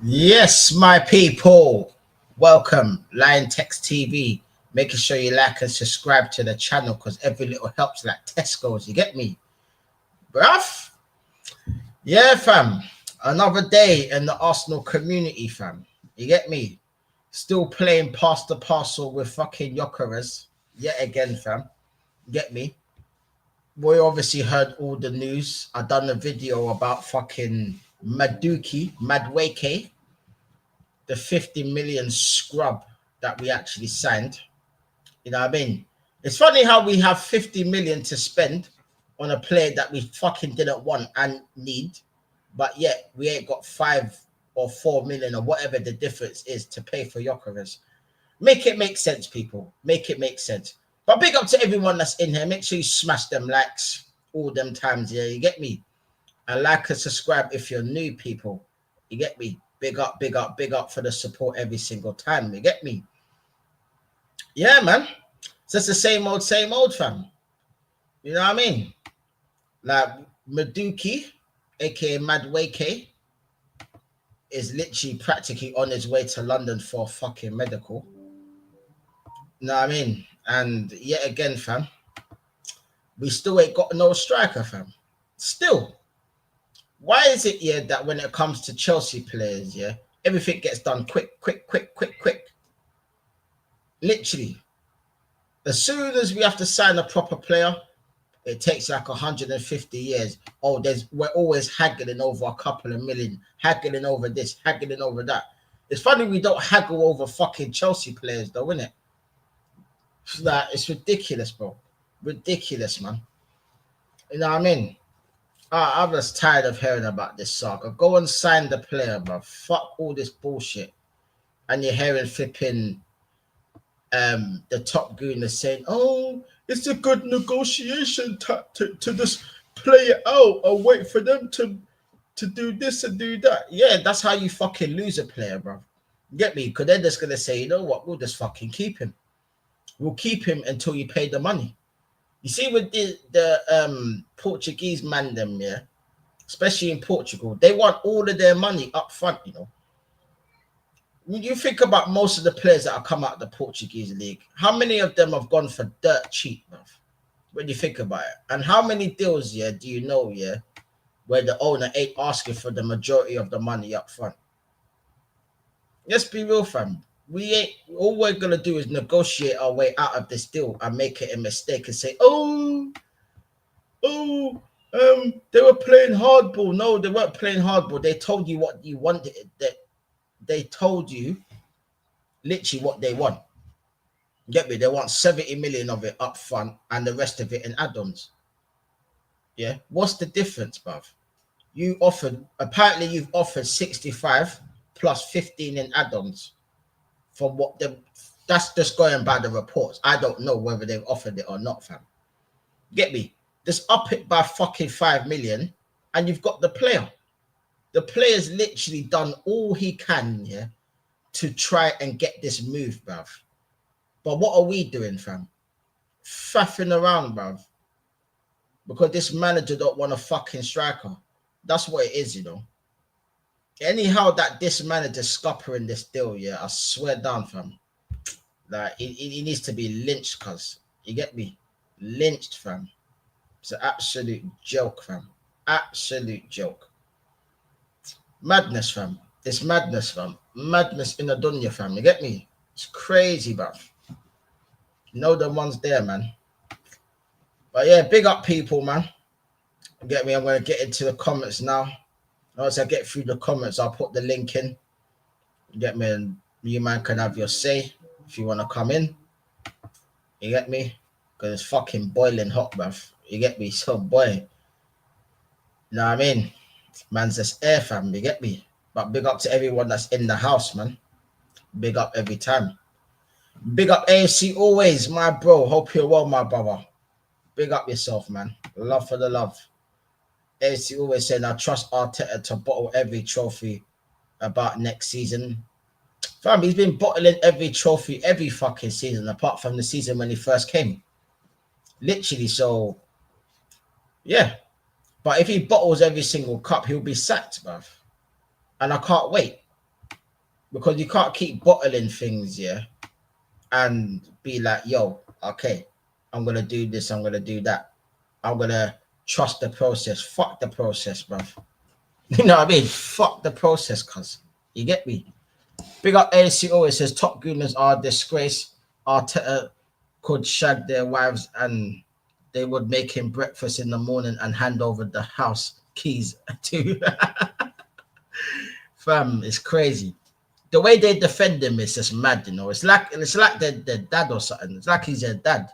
Yes, my people. Welcome, liontekztv. Making sure you like and subscribe to the channel because every little helps like Tesco's. You get me? Bruv? Yeah, fam. Another day in the Arsenal community, fam. You get me? Still playing past the parcel with fucking Yokeres. Yet again, fam. Get me? We obviously heard all the news. I done a video about fucking Madweke, the 50 million scrub that we actually signed. You know what I mean? It's funny how we have 50 million to spend on a player that we fucking didn't want and need, but yet we ain't got 5 or 4 million or whatever the difference is to pay for Yokeres. Make it make sense, people. Make it make sense. But big up to everyone that's in here. Make sure you smash them likes all them times. Yeah, you get me? And like and subscribe if you're new, people. You get me? Big up, big up, big up for the support every single time. You get me? Yeah, man. It's just the same old, fam. You know what I mean? Like Maduki, aka Madweke, is literally practically on his way to London for fucking medical. You know what I mean? And yet again, fam, we still ain't got no striker, fam. Still. Why is it, yeah, that when it comes to Chelsea players, yeah, everything gets done quick? Literally. As soon as we have to sign a proper player, it takes like 150 years. Oh, we're always haggling over a couple of million, haggling over this, haggling over that. It's funny we don't haggle over fucking Chelsea players, though, isn't it? It's ridiculous, bro. Ridiculous, man. You know what I mean? I'm just tired of hearing about this saga. Go and sign the player, bro. Fuck all this bullshit. And you're hearing flipping the top Gooners saying, "Oh, it's a good negotiation tactic to just play it out and wait for them to do this and do that." Yeah, that's how you fucking lose a player, bro. Get me? Because they're just gonna say, you know what, we'll just fucking keep him. We'll keep him until you pay the money. You see, with the Portuguese man, them, yeah, especially in Portugal, they want all of their money up front, you know. When you think about most of the players that have come out of the Portuguese league, how many of them have gone for dirt cheap, bruv? When you think about it, and how many deals, yeah, do you know, yeah, where the owner ain't asking for the majority of the money up front? Let's be real, fam. We ain't. All we're gonna do is negotiate our way out of this deal and make it a mistake and say, oh, they were playing hardball. No, they weren't playing hardball. They told you what you wanted. That they told you literally what they want. Get me? They want 70 million of it up front and the rest of it in add-ons. Yeah. What's the difference, bruv? Apparently you've offered 65 plus 15 in add-ons from that's just going by the reports. I don't know whether they've offered it or not, fam. Get me? Just up it by fucking 5 million and you've got the player. The player's literally done all he can, yeah, to try and get this move, bruv. But what are we doing, fam? Faffing around, bruv. Because this manager don't want a fucking striker. That's what it is, you know. Anyhow, that this manager scuppering this deal, yeah, I swear down, fam. Like, he needs to be lynched, cuz. You get me? Lynched, fam. It's an absolute joke, fam. Absolute joke. Madness, fam. It's madness, fam. Madness in the dunya, fam. You get me? It's crazy, bruv. You know the ones there, man. But yeah, big up people, man. Get me? I'm going to get into the comments now. Once I get through the comments, I'll put the link in. Get me? And you, man, can have your say if you want to come in. You get me? Because it's fucking boiling hot, bruv. You get me? So, boy. You know what I mean? Man's just air, fam. You get me? But big up to everyone that's in the house, man. Big up every time. Big up AFC always, my bro. Hope you're well, my brother. Big up yourself, man. Love for the love. AFC always saying, I trust Arteta to bottle every trophy about next season. Fam, he's been bottling every trophy every fucking season, apart from the season when he first came. Literally, so, yeah. But if he bottles every single cup, he'll be sacked, bruv. And I can't wait. because you can't keep bottling things, yeah, and be like, yo, okay, I'm gonna do this, I'm gonna do that, I'm gonna trust the process. Fuck the process, bruv. You know what I mean? Fuck the process, cuz. You get me? Big up ACO. It says top gooners are a disgrace. Arteta could shag their wives and they would make him breakfast in the morning and hand over the house keys to fam. It's crazy. The way they defend him is just mad, you know. It's like their dad or something. It's like he's their dad.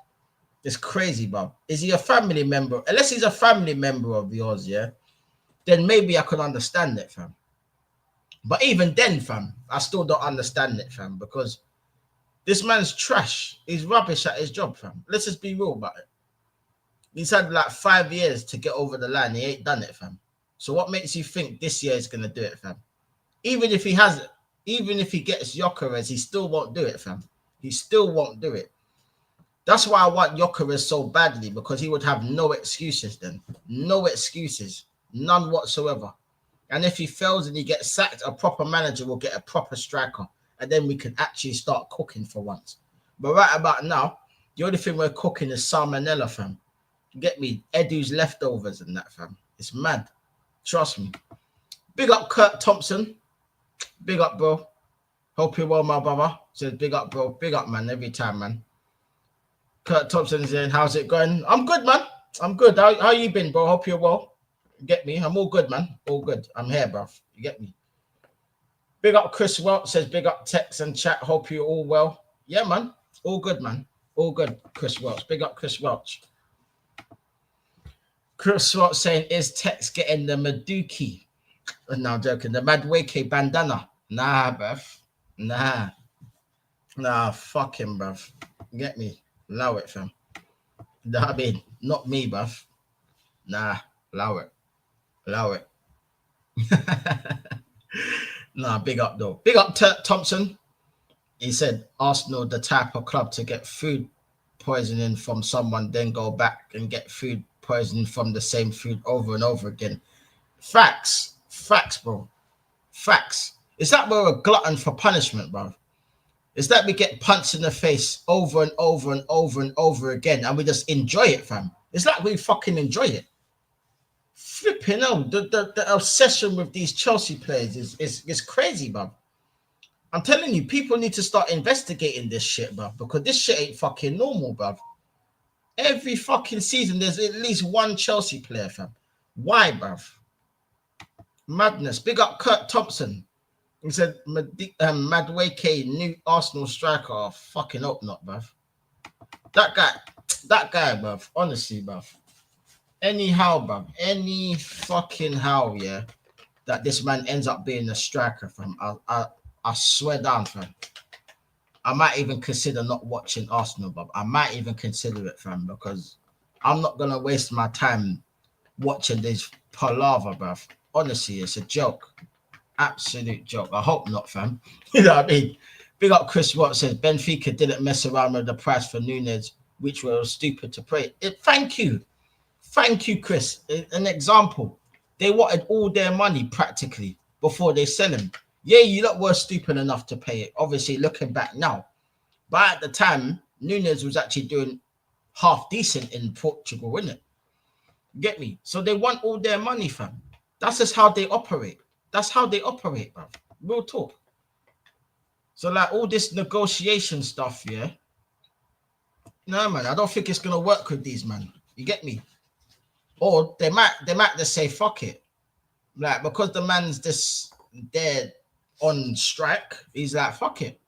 It's crazy, bro. Is he a family member? Unless he's a family member of yours, yeah, then maybe I could understand it, fam. But even then, fam, I still don't understand it, fam, because this man's trash. He's rubbish at his job, fam. Let's just be real about it. He's had like 5 years to get over the line. He ain't done it, fam. So what makes you think this year is going to do it, fam? Even if he has it, even if he gets Gyökeres, he still won't do it, fam. He still won't do it. That's why I want Gyökeres so badly, because he would have no excuses then. No excuses. None whatsoever. And if he fails and he gets sacked, a proper manager will get a proper striker. And then we can actually start cooking for once. But right about now, the only thing we're cooking is salmonella, fam. You get me? Edu's leftovers and that, fam. It's mad. Trust me. Big up Kurt Thompson. Big up, bro. Hope you're well, my brother. Says big up, bro. Big up, man. Every time, man. Kurt Thompson is in. How's it going? I'm good, man. I'm good. How you been, bro? Hope you're well. You get me? I'm all good, man. All good. I'm here, bro. You get me? Big up Chris Welch. Says big up Tex and chat. Hope you're all well. Yeah, man. All good, man. All good, Chris Welch. Big up Chris Welch. Chris Welch saying, is Tex getting the Maduki? No, I'm joking. The Madweke bandana. Nah, bruv. Nah, fuck him, bruv. You get me? Allow it, fam. I mean, not me, bruv. Nah, allow it. Allow it. Nah, big up, though. Big up Thompson. He said, Arsenal, the type of club to get food poisoning from someone, then go back and get food poisoning from the same food over and over again. Facts, bro. Facts. It's that we're a glutton for punishment, bro. It's that we get punched in the face over and over and over and over again, and we just enjoy it, fam. It's like we fucking enjoy it. Flipping hell, the obsession with these Chelsea players is crazy, bro. I'm telling you, people need to start investigating this shit, bro, because this shit ain't fucking normal, bro. Every fucking season, there's at least one Chelsea player, fam. Why, bruv? Madness. Big up Kurt Thompson. He said, Madweke, new Arsenal striker. Oh, fucking hope not, bruv. That guy, bruv. Honestly, bruv. Anyhow, bruv. Any fucking how, yeah, that this man ends up being a striker, fam. I swear down, fam. I might even consider not watching Arsenal, but I might even consider it, fam, because I'm not going to waste my time watching this palaver, bruv. Honestly, it's a joke. Absolute joke. I hope not, fam. You know what I mean? Big up Chris Watt says, Benfica didn't mess around with the price for Núñez, which was stupid to pray. Thank you. Thank you, Chris. An example. They wanted all their money practically before they sell him. Yeah, you lot were stupid enough to pay it. Obviously, looking back now. But at the time, Núñez was actually doing half decent in Portugal, isn't it? Get me? So they want all their money, fam. That's just how they operate. That's how they operate, bro. Real talk. So, like, all this negotiation stuff, yeah? No, man, I don't think it's going to work with these, man. You get me? Or they might just say, fuck it. Like, because the man's they're on strike, he's like, fuck it.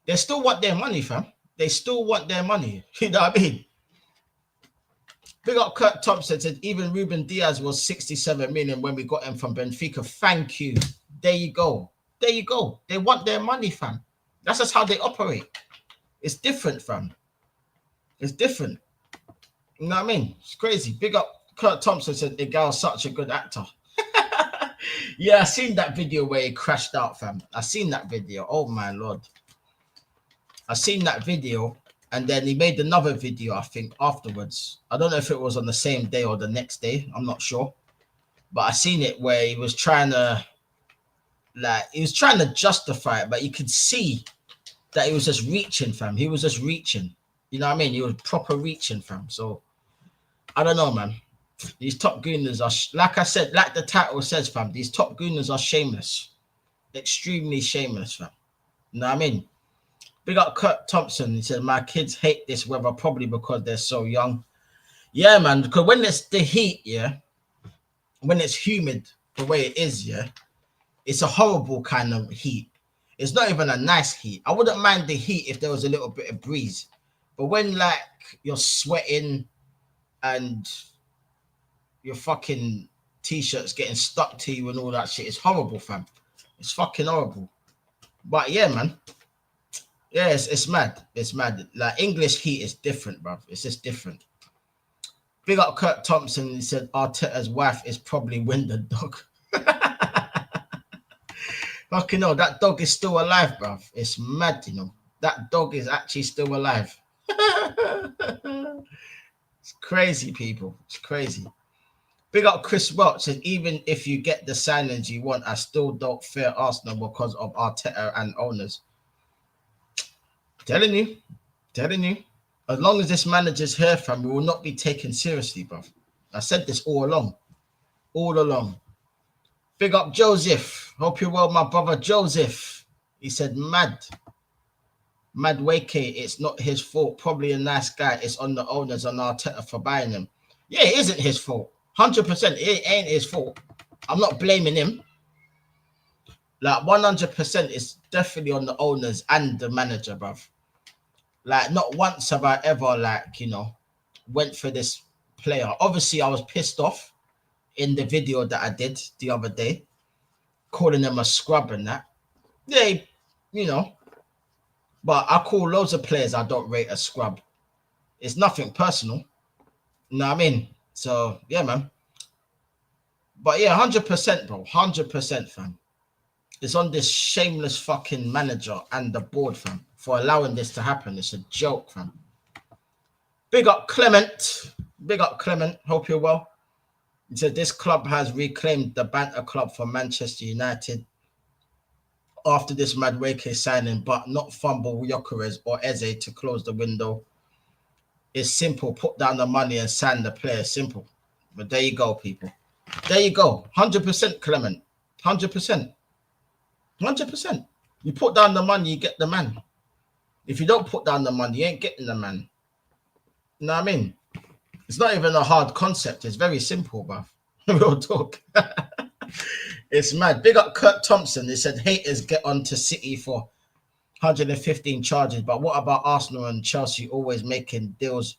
They still want their money, fam. They still want their money. You know what I mean? Big up Kurt Thompson said, even Ruben Diaz was 67 million when we got him from Benfica. Thank you. There you go. There you go. They want their money, fam. That's just how they operate. It's different, fam. It's different. You know what I mean? It's crazy. Big up Kurt Thompson said, the girl's such a good actor. Yeah, I seen that video where he crashed out, fam. I seen that video. Oh, my Lord. I seen that video, and then he made another video, I think, afterwards. I don't know if it was on the same day or the next day. I'm not sure. But I seen it where he was trying to Like he was trying to justify it, but you could see that he was just reaching, fam. He was just reaching. You know what I mean? He was proper reaching, fam. So I don't know, man. These top gooners are, like I said, like the title says, fam. These top gooners are shameless, extremely shameless, fam. You know what I mean? Big up Kurt Thompson. He said, my kids hate this weather probably because they're so young. Yeah, man. Because when it's the heat, yeah, when it's humid the way it is, yeah, it's a horrible kind of heat. It's not even a nice heat. I wouldn't mind the heat if there was a little bit of breeze. But when like you're sweating and your fucking t-shirts getting stuck to you and all that shit, it's horrible, fam. It's fucking horrible. But yeah, man. Yeah, it's mad. It's mad. Like English heat is different, bruv. It's just different. Big up Kurt Thompson. He said Arteta's wife is probably Win the dog. Fucking no, that dog is still alive, bruv. It's mad, you know. That dog is actually still alive. It's crazy, people. It's crazy. Big up Chris Welch. Said even if you get the signings you want, I still don't fear Arsenal because of Arteta and owners. Telling you. As long as this manager's here, fam, we will not be taken seriously, bruv. I said this all along. Big up Joseph. Hope you're well, my brother Joseph. He said, Mad Wake, it's not his fault. Probably a nice guy. It's on the owners and Arteta for buying him. Yeah, it isn't his fault. 100%. It ain't his fault. I'm not blaming him. Like 100% is definitely on the owners and the manager, bruv. Like not once have I ever like, you know, went for this player. Obviously, I was pissed off in the video that I did the other day, calling them a scrub and that. Yeah, you know, but I call loads of players I don't rate a scrub. It's nothing personal. You know what I mean? So, yeah, man. But yeah, 100%, bro. 100%, fam. It's on this shameless fucking manager and the board, fam, for allowing this to happen. It's a joke, fam. Big up Clement. Hope you're well. He said this club has reclaimed the banter club for Manchester United after this Madueke signing, but not fumble Gyökeres or Eze to close the window. It's simple. Put down the money and sign the player. Simple. But there you go, people. There you go. 100% Clement. 100%. 100%. You put down the money, you get the man. If you don't put down the money, you ain't getting the man. You know what I mean? It's not even a hard concept. It's very simple, bruv. Real talk. It's mad. Big up Kurt Thompson. They said haters get on to City for 115 charges. But what about Arsenal and Chelsea always making deals,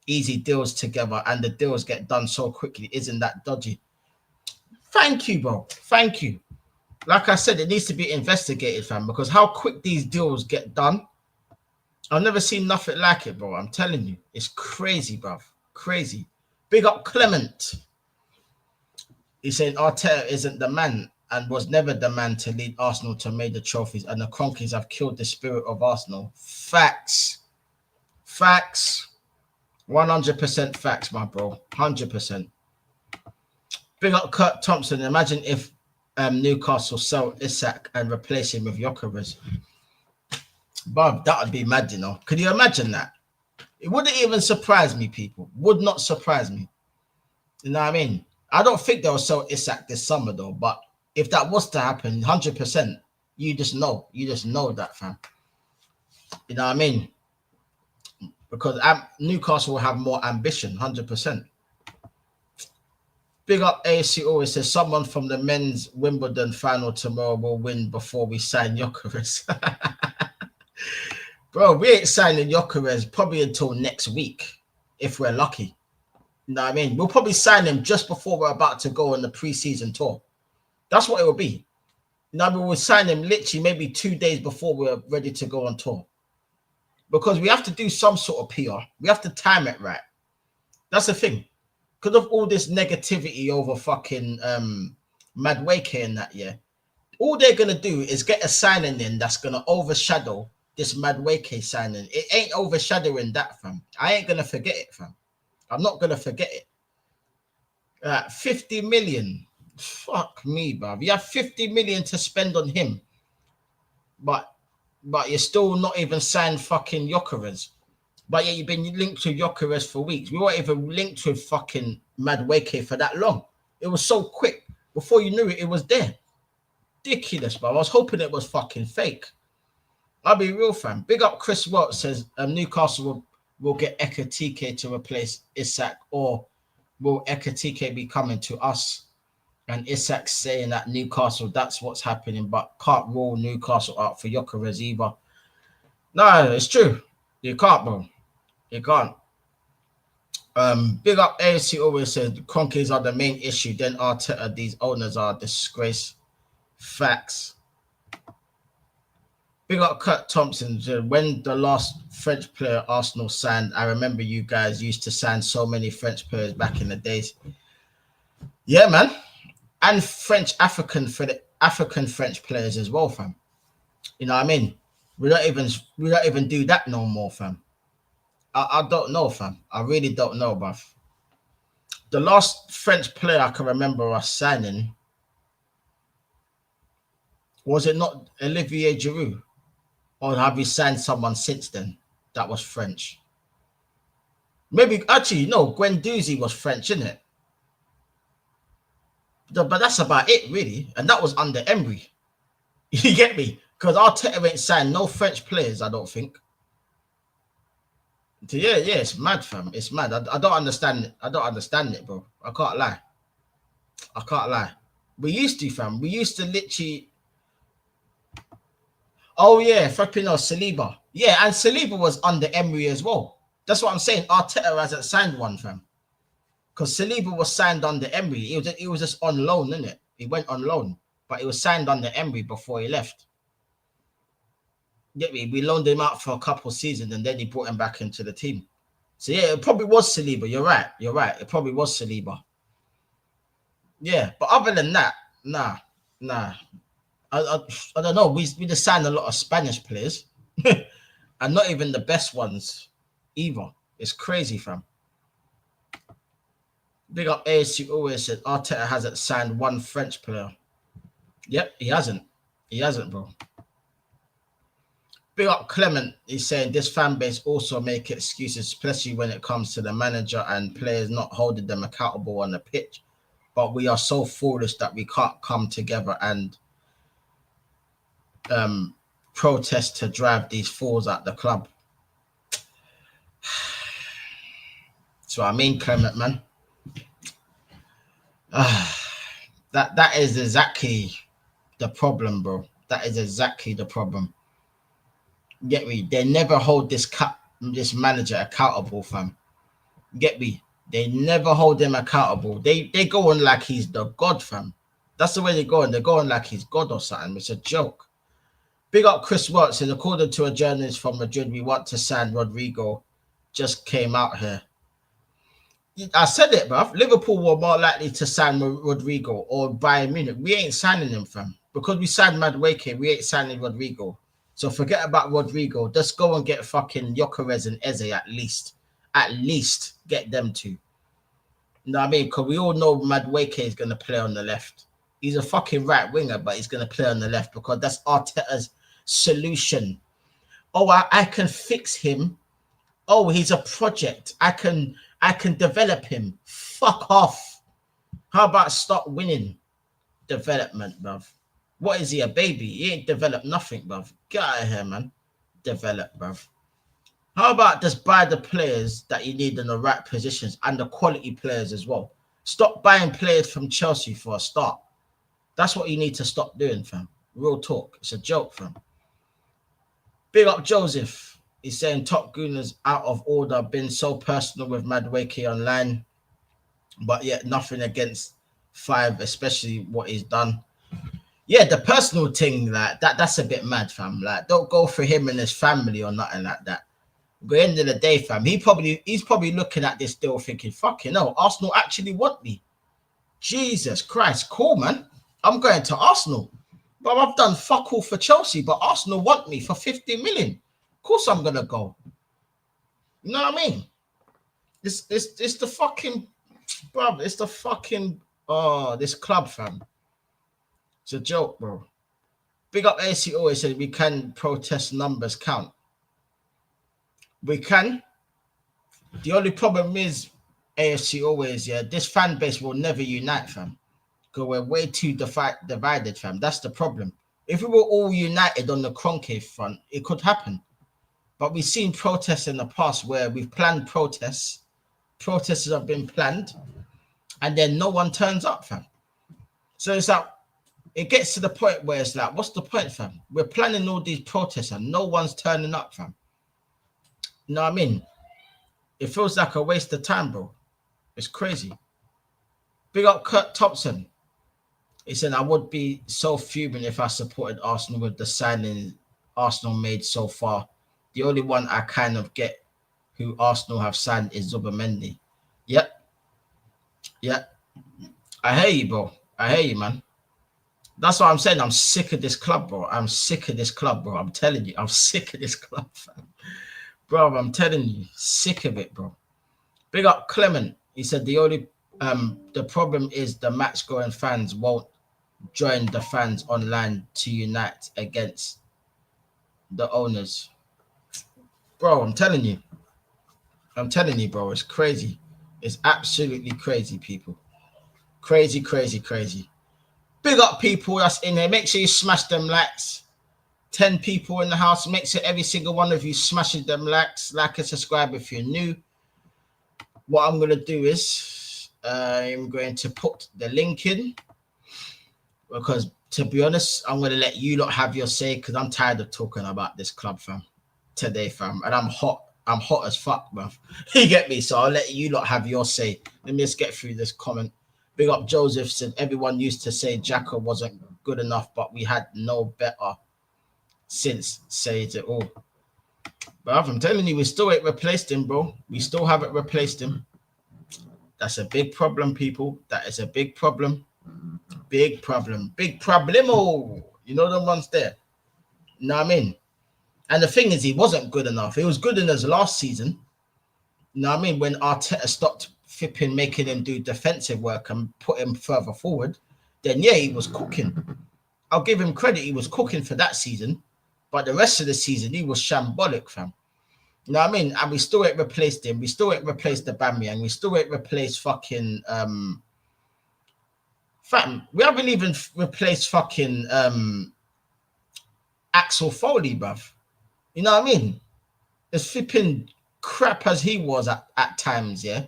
easy deals together, and the deals get done so quickly? Isn't that dodgy? Thank you, bro. Thank you. Like I said, it needs to be investigated, fam, because how quick these deals get done, I've never seen nothing like it, bro. I'm telling you. It's crazy, bro. Crazy. Big up Clement. He's saying Arteta isn't the man and was never the man to lead Arsenal to major trophies, and the Cronkies have killed the spirit of Arsenal. Facts. 100% facts, my bro. 100%. Big up Kurt Thompson. Imagine if Newcastle sell Isak and replace him with Gyökeres. Bob, that would be mad, you know. Could you imagine that? It wouldn't even surprise me, people. Would not surprise me. You know what I mean? I don't think they'll sell Isak this summer, though. But if that was to happen, 100%, you just know. You just know that, fam. You know what I mean? Because Newcastle will have more ambition, 100%. Big up AFC always says someone from the men's Wimbledon final tomorrow will win before we sign Gyökeres. Bro, we ain't signing Gyökeres probably until next week, if we're lucky. You know what I mean? We'll probably sign him just before we're about to go on the preseason tour. That's what it will be. You know, we'll sign him literally maybe 2 days before we're ready to go on tour. Because we have to do some sort of PR. We have to time it right. That's the thing. Because of all this negativity over fucking Madueke and that, yeah, all they're going to do is get a signing in that's going to overshadow this Madueke signing. It ain't overshadowing that, fam. I ain't going to forget it, fam. I'm not going to forget it. 50 million. Fuck me, bruv. You have 50 million to spend on him, but you're still not even signed fucking Jokeres. But yeah, you've been linked to Jokeres for weeks. We weren't even linked with fucking Madueke for that long. It was so quick. Before you knew it, it was there. Ridiculous, bro. I was hoping it was fucking fake. I'll be real, fam. Big up Chris Welch says Newcastle will get Ekatike to replace Isak, or will Ekatike be coming to us? And Isak saying that Newcastle, that's what's happening, but can't rule Newcastle out for Jokeres either. No, it's true. You can't, bro. You can't. Big up AFC always says Cronkies are the main issue. Then Arteta, these owners are a disgrace. Facts. Big up Kurt Thompson. When the last French player Arsenal signed, I remember you guys used to sign so many French players back in the days. Yeah, man. And French African for the African French players as well, fam. You know what I mean? We don't even do that no more, fam. I don't know, fam. I really don't know, bruv. The last French player I can remember us signing, was it not Olivier Giroud? Or have we signed someone since then that was French? Maybe, actually, no, Guendouzi was French, isn't it? But that's about it, really. And that was under Emery. You get me? Because Arteta ain't signed no French players, I don't think. So yeah, it's mad, fam. It's mad. I don't understand it. I don't understand it, bro. I can't lie. We used to, fam. We used to literally... Oh, yeah, flipping out Saliba. Yeah, and Saliba was under Emery as well. That's what I'm saying. Arteta hasn't signed one, fam. Because Saliba was signed under Emery. He was just on loan, isn't it? He went on loan. But he was signed under Emery before he left. Get me? We loaned him out for a couple of seasons and then he brought him back into the team. So, yeah, it probably was Saliba. You're right. It probably was Saliba. Yeah, but other than that, nah. I don't know. We just signed a lot of Spanish players, and not even the best ones either. It's crazy, fam. Big up ASU always said Arteta hasn't signed one French player. Yep, he hasn't. He hasn't, bro. Big up Clement. He's saying this fan base also make excuses, especially when it comes to the manager and players not holding them accountable on the pitch. But we are so foolish that we can't come together and protest to drive these fools at the club. So I mean, Clement, man. That is exactly the problem, bro. That is exactly the problem. Get me? They never hold this manager accountable, fam. Get me? They never hold him accountable. They go on like he's the god, fam. That's the way they go on. They're going like he's God or something. It's a joke. Big up Chris Watts says, according to a journalist from Madrid, we want to sign Rodrigo. Just came out here. I said it, bruv. Liverpool were more likely to sign Rodrigo or Bayern Munich. We ain't signing him, fam. Because we signed Madueke, we ain't signing Rodrigo. So forget about Rodrigo. Just go and get fucking Jokeres and Eze at least. At least get them two. You know what I mean? Because we all know Madueke is going to play on the left. He's a fucking right winger, but he's going to play on the left because that's Arteta's solution. Oh, I can fix him. Oh, he's a project. I can develop him. Fuck off. How about stop winning? Development, bruv. What is he, a baby? He ain't developed nothing, bruv. Get out of here, man. Develop, bruv. How about just buy the players that you need in the right positions and the quality players as well? Stop buying players from Chelsea for a start. That's what you need to stop doing, fam. Real talk. It's a joke, fam. Big up Joseph. He's saying top Gooners out of order. Been so personal with Madueke online. But yet nothing against 5, especially what he's done. Yeah, the personal thing, like that's a bit mad, fam. Like, don't go for him and his family or nothing like that. At the end of the day, fam, he's probably looking at this deal thinking, fucking hell, Arsenal actually want me. Jesus Christ, cool, man. I'm going to Arsenal. But I've done fuck all for Chelsea, but Arsenal want me for 50 million. Of course I'm gonna go. You know what I mean? It's the fucking, bruv, it's the fucking Oh, this club, fam. It's a joke, bro. Big up AC always said we can protest numbers count. We can. The only problem is AFC always, yeah, this fan base will never unite, fam. Because we're way too divided, fam. That's the problem. If we were all united on the concave front, it could happen. But we've seen protests in the past where we've planned protests. Protests have been planned, and then no one turns up, fam. So it's like, it gets to the point where it's like, what's the point, fam? We're planning all these protests and no one's turning up, fam. You know what I mean? It feels like a waste of time, bro. It's crazy. Big up Kurt Thompson. He said, I would be so fuming if I supported Arsenal with the signing Arsenal made so far. The only one I kind of get who Arsenal have signed is Zubimendi. Yep. Yep. I hear you, bro. I hear you, man. That's what I'm saying. I'm sick of this club, bro. I'm sick of this club, bro. I'm telling you. I'm sick of this club, fam. Bro, I'm telling you. Sick of it, bro. Big up Clement. He said the problem is the match-going fans won't join the fans online to unite against the owners. Bro, I'm telling you. I'm telling you, bro. It's crazy. It's absolutely crazy, people. Crazy, crazy, crazy. Big up people that's in there. Make sure you smash them likes. 10 people in the house. Make sure every single one of you smashes them likes. Like and subscribe if you're new. What I'm going to do is I'm going to put the link in. Because to be honest, I'm going to let you lot have your say because I'm tired of talking about this club, fam. Today, fam. And I'm hot. I'm hot as fuck, bruv. You get me? So I'll let you lot have your say. Let me just get through this comment. Big up Joseph said everyone used to say Jacko wasn't good enough, but we had no better since says it all. But I'm telling you, we still ain't replaced him, bro. We still haven't replaced him. That's a big problem, people. That is a big problem. Big problem. Big problemo. You know the ones there. You know what I mean? And the thing is, he wasn't good enough. He was good in his last season. You know what I mean? When Arteta stopped flipping, making him do defensive work and put him further forward, then yeah, he was cooking. I'll give him credit. He was cooking for that season. But the rest of the season, he was shambolic, fam. You know what I mean? And we still ain't replaced him. We still ain't replaced the Aubameyang. We still ain't replaced fucking... fam, we haven't even replaced fucking Axel Foley, bruv. You know what I mean? As flipping crap as he was at times, yeah?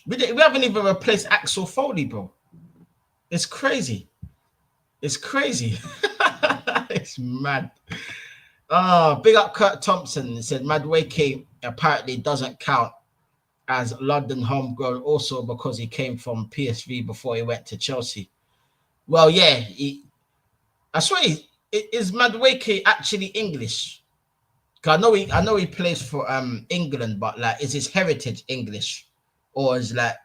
We haven't even replaced Axel Foley, bro. It's crazy. It's crazy. It's mad. Big up Kurt Thompson. He said Madueke apparently doesn't count as London homegrown also because he came from PSV before he went to Chelsea. Well, yeah. I swear, is Madueke actually English? I know he plays for England, but like, is his heritage English, or is like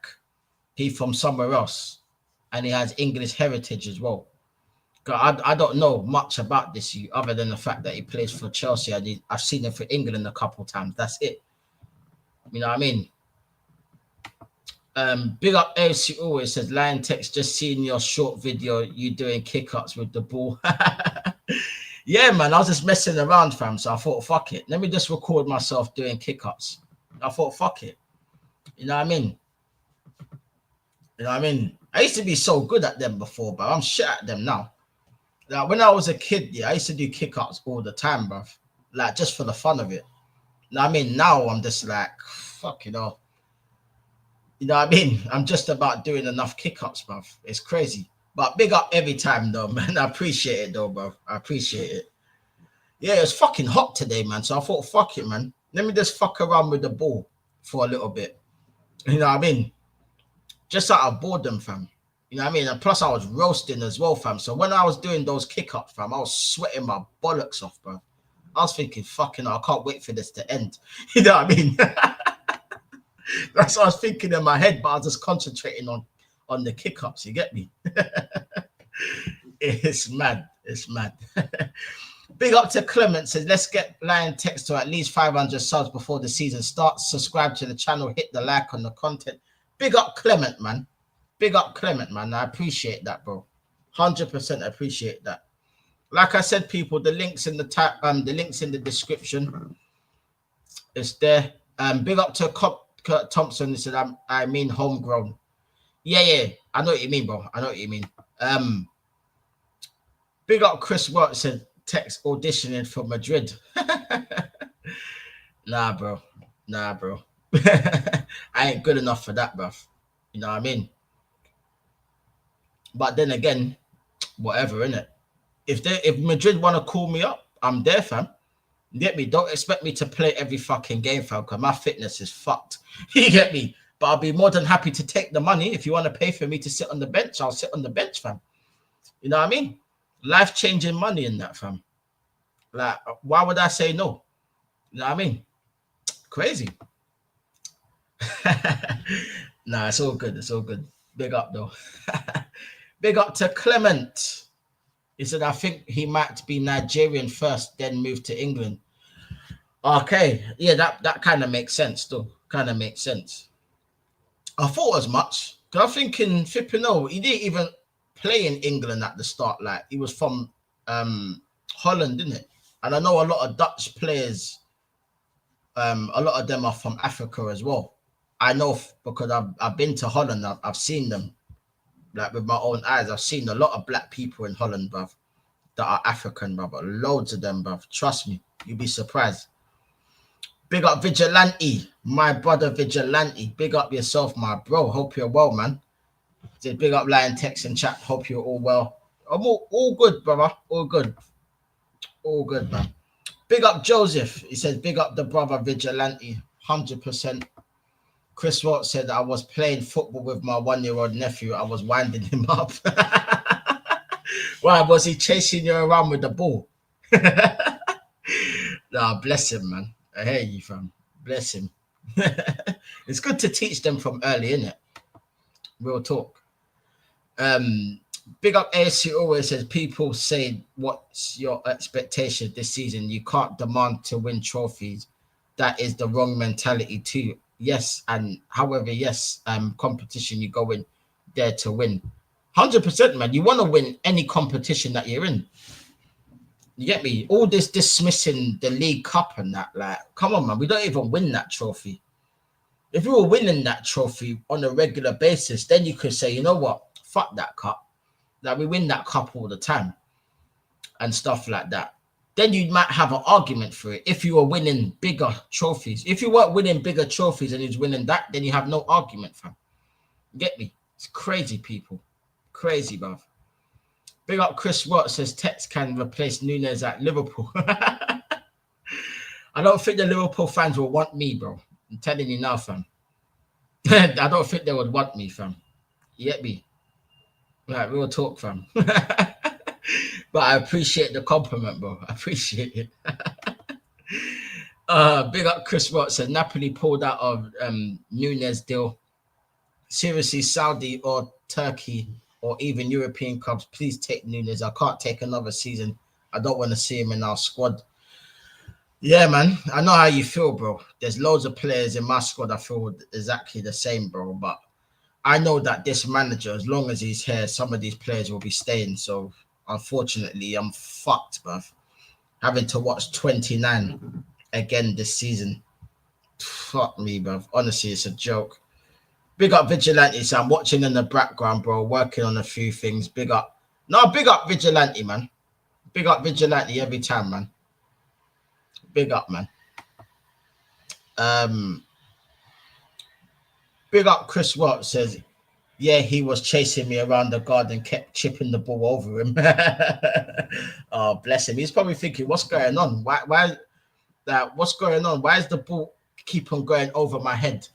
he from somewhere else and he has English heritage as well? I don't know much about this other than the fact that he plays for Chelsea. I've seen him for England a couple times. That's it. You know what I mean? Big up AFC always says Lion Text, just seeing your short video you doing kick-ups with the ball. Yeah, man, I was just messing around, fam. So I thought, fuck it. Let me just record myself doing kick-ups. I thought, fuck it. You know what I mean? You know what I mean? I used to be so good at them before, but I'm shit at them now. Like, when I was a kid, yeah, I used to do kick-ups all the time, bruv. Like, just for the fun of it. You know what I mean? Now I'm just like, fuck, you know. You know what I mean? I'm just about doing enough kick-ups, bruv. It's crazy. But big up every time, though, man. I appreciate it, though, bro. I appreciate it. Yeah, it's fucking hot today, man. So I thought, fuck it, man. Let me just fuck around with the ball for a little bit. You know what I mean? Just out of boredom, fam. You know what I mean? And plus, I was roasting as well, fam. So when I was doing those kick-ups, fam, I was sweating my bollocks off, bro. I was thinking, fucking, I can't wait for this to end. You know what I mean? That's what I was thinking in my head, but I was just concentrating on the kick-ups. You get me? It's mad. It's mad. Big up to Clement. Says, let's get Lion Text to at least 500 subs before the season starts. Subscribe to the channel. Hit the like on the content. Big up Clement, man. Big up Clement, man. I appreciate that, bro. 100% appreciate that. Like I said, people, the links in the links in the description. It's there. Big up to Kurt Thompson. He said, I mean homegrown. Yeah. I know what you mean, bro. I know what you mean. Big up Chris Watt said text auditioning for Madrid. Nah, bro. I ain't good enough for that, bro. You know what I mean? But then again, whatever, innit? If Madrid want to call me up, I'm there, fam. You get me? Don't expect me to play every fucking game, fam, because my fitness is fucked. You get me? But I'll be more than happy to take the money. If you want to pay for me to sit on the bench, I'll sit on the bench, fam. You know what I mean? Life-changing money in that, fam. Like, why would I say no? You know what I mean? Crazy. Nah, it's all good. It's all good. Big up, though. Big up to Clement. He said, I think he might be Nigerian first, then move to England. Okay. Yeah, that kind of makes sense, though. Kind of makes sense. I thought as much. Because I'm thinking, Flippino, he didn't even play in England at the start. Like, he was from Holland, didn't it? And I know a lot of Dutch players, a lot of them are from Africa as well. I know because I've been to Holland. I've seen them, like with my own eyes. I've seen a lot of black people in Holland, bruv, that are African, bruv. Loads of them, bruv. Trust me, you'll be surprised. Big up Vigilante, my brother Vigilante. Big up yourself, my bro. Hope you're well, man. Said big up Lion Text and chat. Hope you're all well. I'm all good, brother. All good. All good, man. Big up Joseph. He says big up the brother Vigilante. 100%. Chris Watt said I was playing football with my 1-year-old nephew. I was winding him up. Why was he chasing you around with the ball? Nah, bless him, man. I hear you, fam. Bless him. It's good to teach them from early, isn't it? Real talk. Big up ASC always says people say what's your expectation this season? You can't demand to win trophies. That is the wrong mentality too. Yes, and however, yes, competition you go in there to win. 100%, man. You want to win any competition that you're in. You get me? All this dismissing the League Cup and that, like, come on, man. We don't even win that trophy. If we were winning that trophy on a regular basis, then you could say, you know what? Fuck that cup. Like, we win that cup all the time and stuff like that. Then you might have an argument for it if you were winning bigger trophies. If you weren't winning bigger trophies and he's winning that, then you have no argument, fam. Get me? It's crazy, people. Crazy, bruv. Big up Chris Watt says Tex can replace Nunes at Liverpool. I don't think the Liverpool fans will want me, bro. I'm telling you now, fam. I don't think they would want me, fam. You get me? Right, real talk, fam. But I appreciate the compliment, bro. I appreciate it. Big up Chris Watt said Napoli pulled out of Nunes deal. Seriously, Saudi or Turkey or even European clubs, please take Nunes. I can't take another season. I don't want to see him in our squad. Yeah, man. I know how you feel, bro. There's loads of players in my squad I feel exactly the same, bro. But I know that this manager, as long as he's here, some of these players will be staying. So, unfortunately, I'm fucked, bruv. Having to watch 29 again this season. Fuck me, bruv. Honestly, it's a joke. Big up Vigilante. So I'm watching in the background, bro. Working on a few things. Big up. No, big up Vigilante, man. Big up Vigilante every time, man. Big up, man. Big up Chris Watt says, yeah, he was chasing me around the garden, kept chipping the ball over him. Oh, bless him. He's probably thinking, what's going on? Why what's going on? Why is the ball keep on going over my head?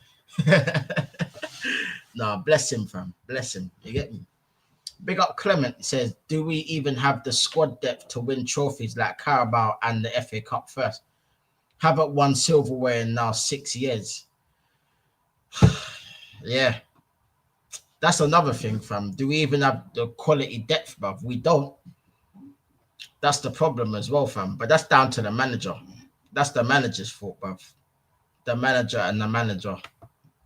No, bless him, fam. Bless him. You get me? Big up Clement. He says, do we even have the squad depth to win trophies like Carabao and the FA Cup first? Haven't won silverware in now 6 years. Yeah. That's another thing, fam. Do we even have the quality depth, bruv? We don't. That's the problem as well, fam. But that's down to the manager. That's the manager's fault, bruv. The manager and the manager.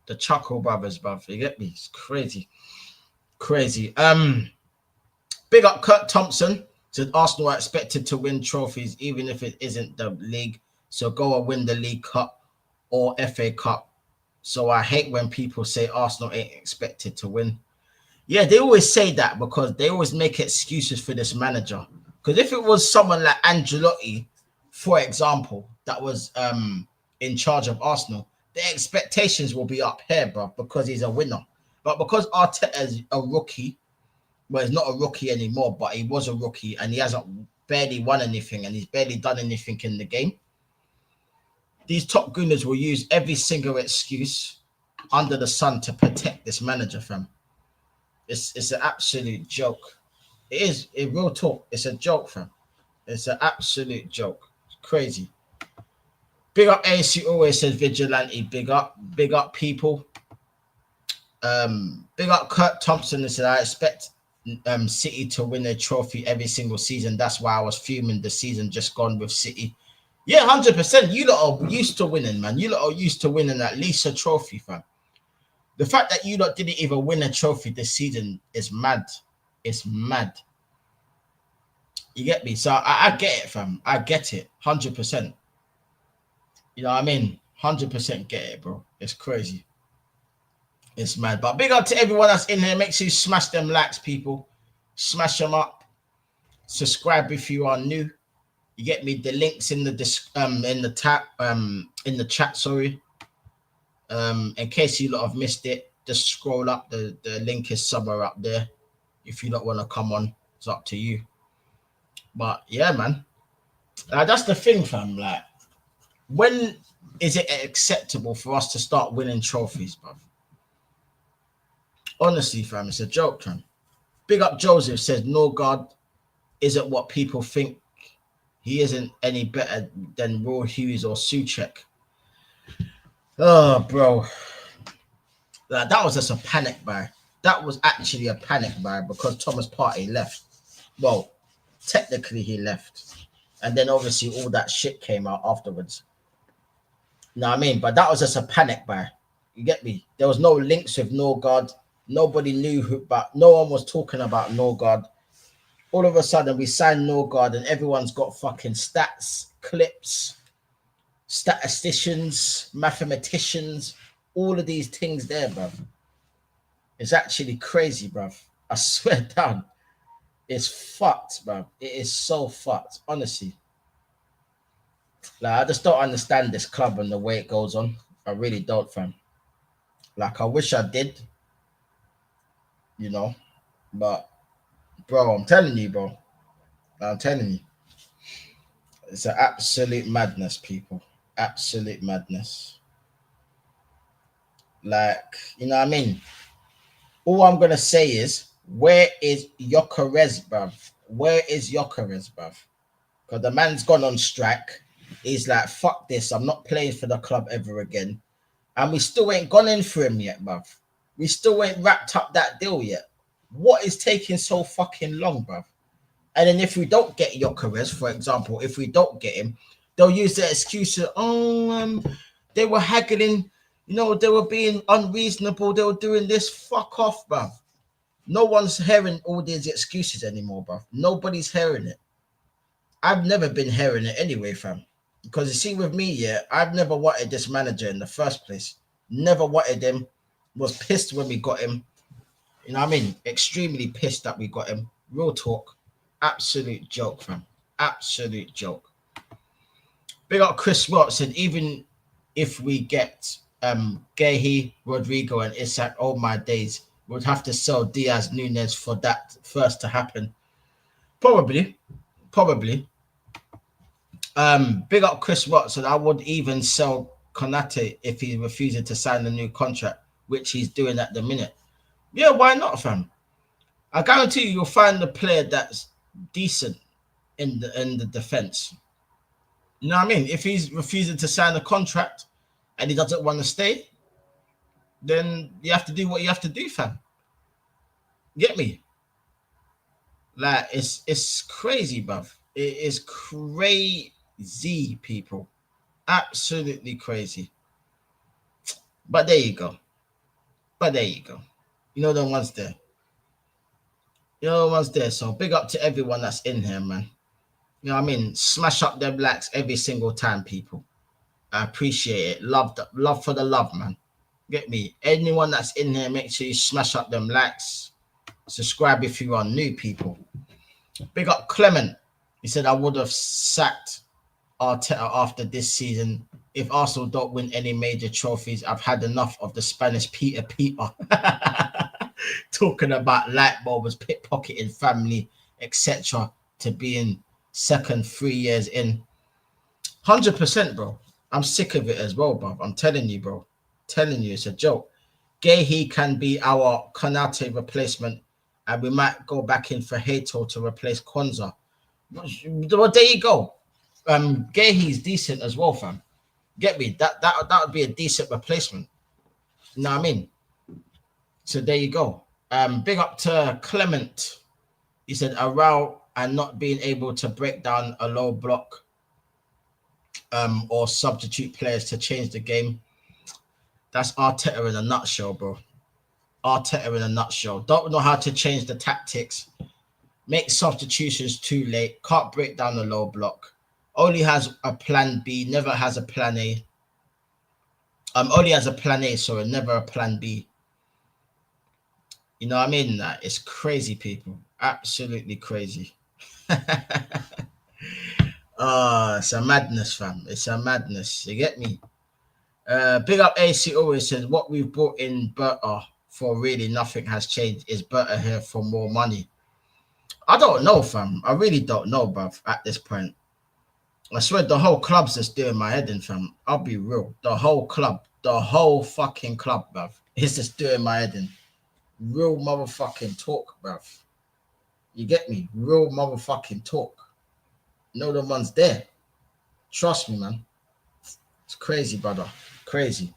The Chuckle brothers, bruv. You get me? It's crazy. Crazy. Big up Kurt Thompson. Said Arsenal are expected to win trophies, even if it isn't the league. So go and win the League Cup or FA Cup. So I hate when people say Arsenal ain't expected to win. Yeah, they always say that because they always make excuses for this manager. Because if it was someone like Ancelotti, for example, that was in charge of Arsenal, the expectations will be up here, bro, because he's a winner. But because Arteta is a rookie, well, he's not a rookie anymore, but he was a rookie and he hasn't barely won anything and he's barely done anything in the game. These top Gooners will use every single excuse under the sun to protect this manager, fam. It's an absolute joke. It is. It real talk. It's a joke, fam. It's an absolute joke. It's crazy. Big up AC always says vigilante. Big up people. Big up Kurt Thompson and said I expect City to win a trophy every single season. That's why I was fuming the season just gone with City. Yeah, 100%. You lot are used to winning, man. You lot are used to winning at least a trophy, fam. The fact that you lot didn't even win a trophy this season is mad. It's mad. You get me? So I get it, fam. I get it. 100%. You know what I mean? 100% get it, bro. It's crazy. It's mad. But big up to everyone that's in here. Make sure you smash them likes, people. Smash them up. Subscribe if you are new. You get me? The links in the chat, sorry. In case you lot have missed it, just scroll up. The link is somewhere up there. If you don't want to come on, it's up to you. But yeah, man. That's the thing, fam. Like, when is it acceptable for us to start winning trophies, bruv? Honestly, fam, it's a joke, fam. Big up Joseph says Norgard isn't what people think. He isn't any better than Raw Hughes or Suchek. Oh, bro. That was just a panic buy. That was actually a panic buy because Thomas Partey left. Well, technically he left. And then obviously all that shit came out afterwards. You know what I mean? But that was just a panic buy. You get me? There was no links with Norgard. Nobody knew who, but no one was talking about Norgard. All of a sudden, we signed Norgard and everyone's got fucking stats, clips, statisticians, mathematicians, all of these things there, bruv. It's actually crazy, bruv. I swear down. It's fucked, bruv. It is so fucked, honestly. Like, I just don't understand this club and the way it goes on. I really don't, fam. Like, I wish I did, you know, but bro, I'm telling you, bro. I'm telling you. It's an absolute madness, people. Absolute madness. Like, you know what I mean? All I'm going to say is, where is Gyökeres, bruv? Where is Gyökeres, bruv? Because the man's gone on strike. He's like, fuck this. I'm not playing for the club ever again. And we still ain't gone in for him yet, bruv. We still ain't wrapped up that deal yet. What is taking so fucking long, bruv? And then if we don't get Gyökeres, for example, if we don't get him, they'll use the excuse of, they were haggling, you know, they were being unreasonable, they were doing this. Fuck off, bruv. No one's hearing all these excuses anymore, bruv. Nobody's hearing it. I've never been hearing it anyway, fam. Because you see, with me, yeah, I've never wanted this manager in the first place. Never wanted him. Was pissed when we got him. You know what I mean? Extremely pissed that we got him. Real talk. Absolute joke, fam. Absolute joke. Big up Chris Watts said, even if we get Gehi, Rodrigo, and Isak, oh my days, we'd have to sell Diaz Nunes for that first to happen. Probably. Big up Chris Watts said, I would even sell Konate if he refuses to sign a new contract, which he's doing at the minute. Yeah, why not, fam? I guarantee you'll find the player that's decent in the defense. You know what I mean? If he's refusing to sign a contract and he doesn't want to stay, then you have to do what you have to do, fam. Get me? Like, it's crazy, bruv. It is crazy, people. Absolutely crazy. But there you go. You know the ones there. You know what's there. So big up to everyone that's in here, man. You know what I mean? Smash up them likes every single time, people. I appreciate it. Love for the love, man. Get me? Anyone that's in here, make sure you smash up them likes. Subscribe if you are new, people. Big up Clement. He said I would have sacked Arteta after this season. If Arsenal don't win any major trophies, I've had enough of the Spanish Peter. Talking about light bulbs, pickpocketing family, etc. to being second 3 years in. 100%, bro. I'm sick of it as well, bro. I'm telling you, bro. Telling you, it's a joke. Gahey can be our Konate replacement, and we might go back in for Hato to replace Kwanzaa. Well, there you go. Gahey's decent as well, fam. Get me? That would be a decent replacement. You know what I mean? So there you go. Big up to Clement. He said a row and not being able to break down a low block or substitute players to change the game. That's Arteta in a nutshell, bro. Arteta in a nutshell. Don't know how to change the tactics. Make substitutions too late. Can't break down the low block. Only has a plan B. Never has a plan A. Only has a plan A, so never a plan B. You know what I mean? It's crazy, people. Absolutely crazy. It's a madness, fam. It's a madness. You get me? Big up AC always says what we've brought in Berta for really nothing has changed. Is Berta here for more money? I don't know, fam. I really don't know, bruv, at this point. I swear the whole club's just doing my head in, fam. I'll be real. The whole fucking club, bruv, is just doing my head in. Real motherfucking talk, bruv. You get me? Real motherfucking talk. No one's there. Trust me, man. It's crazy, brother. Crazy.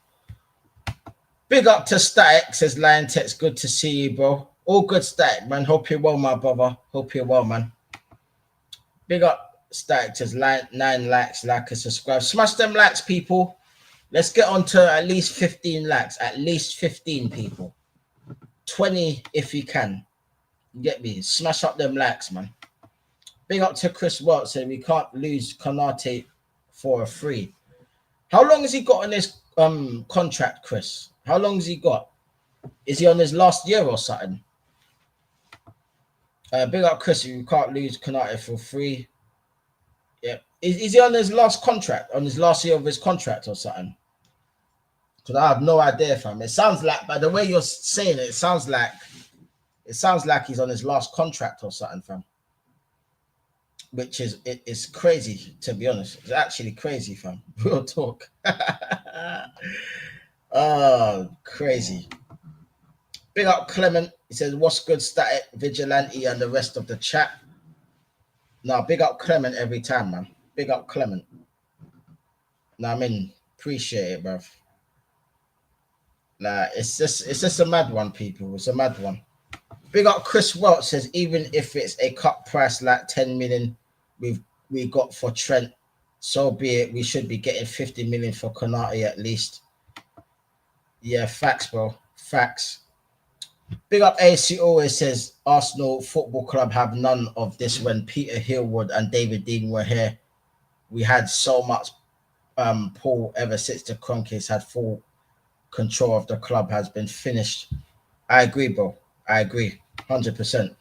Big up to Static, says Liontekz. Good to see you, bro. All good, Static, man. Hope you're well, my brother. Hope you're well, man. Big up Static, says 9 likes, like and subscribe. Smash them likes, people. Let's get on to at least 15 likes. At least 15 people. 20 if you can. You get me? Smash up them likes, man. Big up to Chris Welch, saying we can't lose Konate for a free. How long has he got on this contract, Chris? How long has he got? Is he on his last year or something? Big up Chris, you can't lose Konate for free. Yeah. Is he on his last contract? On his last year of his contract or something? Because I have no idea, fam. It sounds like, by the way you're saying it, it sounds like he's on his last contract or something, fam. Which is crazy, to be honest. It's actually crazy, fam. Real talk. Oh, crazy. Big up Clement. He says, what's good, Static, Vigilante, and the rest of the chat. No, big up Clement every time, man. Big up Clement. No, I mean, appreciate it, bruv. Nah, it's just a mad one, people. It's a mad one. Big up Chris Welch, says, even if it's a cut price like 10 million we got for Trent, so be it. We should be getting 50 million for Konate at least. Yeah, facts, bro. Facts. Big up AC always says, Arsenal Football Club have none of this. When Peter Hillwood and David Dean were here, we had so much pull ever since the Cronkies had full control of the club has been finished. I agree, bro. I agree. 100%.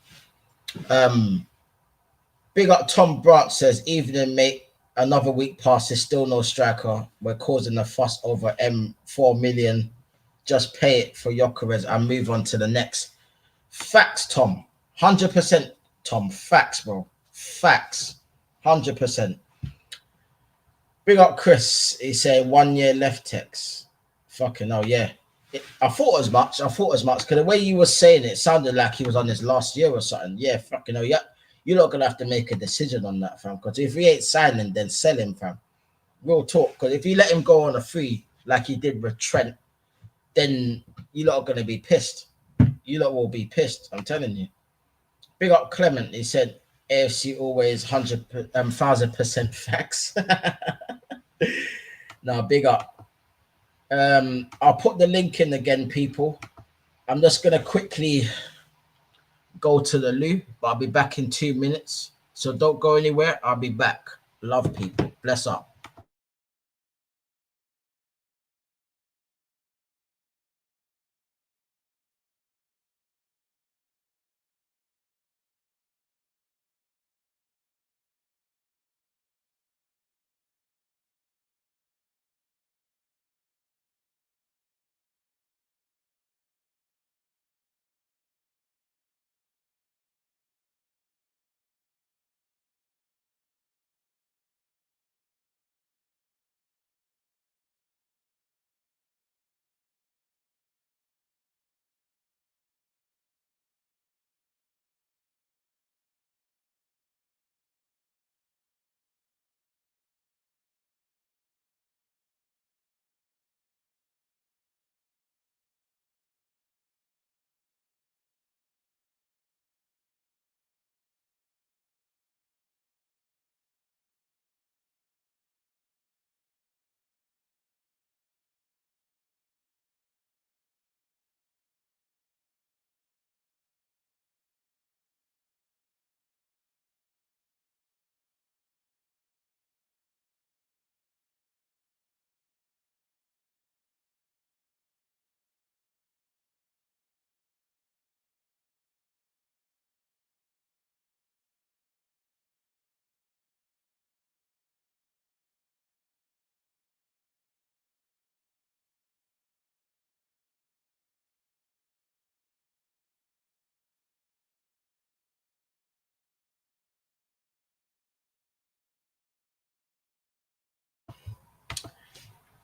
Big up Tom Brandt, says, evening, mate. Another week passes, still no striker. We're causing a fuss over M4 million. Just pay it for Gyökeres and move on to the next. Facts, Tom. 100%, Tom. Facts, bro. Facts. 100%. Big up Chris. He said 1 year left, text. Fucking hell, yeah. I thought as much. Because the way you were saying it sounded like he was on his last year or something. Yeah, fucking hell, yeah. You're not going to have to make a decision on that, fam. Because if he ain't signing, then sell him, fam. Real talk. Because if you let him go on a free like he did with Trent, then you lot are going to be pissed. You lot will be pissed, I'm telling you. Big up Clement. He said, AFC always 1,000% facts. Now, big up. I'll put the link in again, people. I'm just going to quickly go to the loo, but I'll be back in 2 minutes. So don't go anywhere. I'll be back. Love people. Bless up.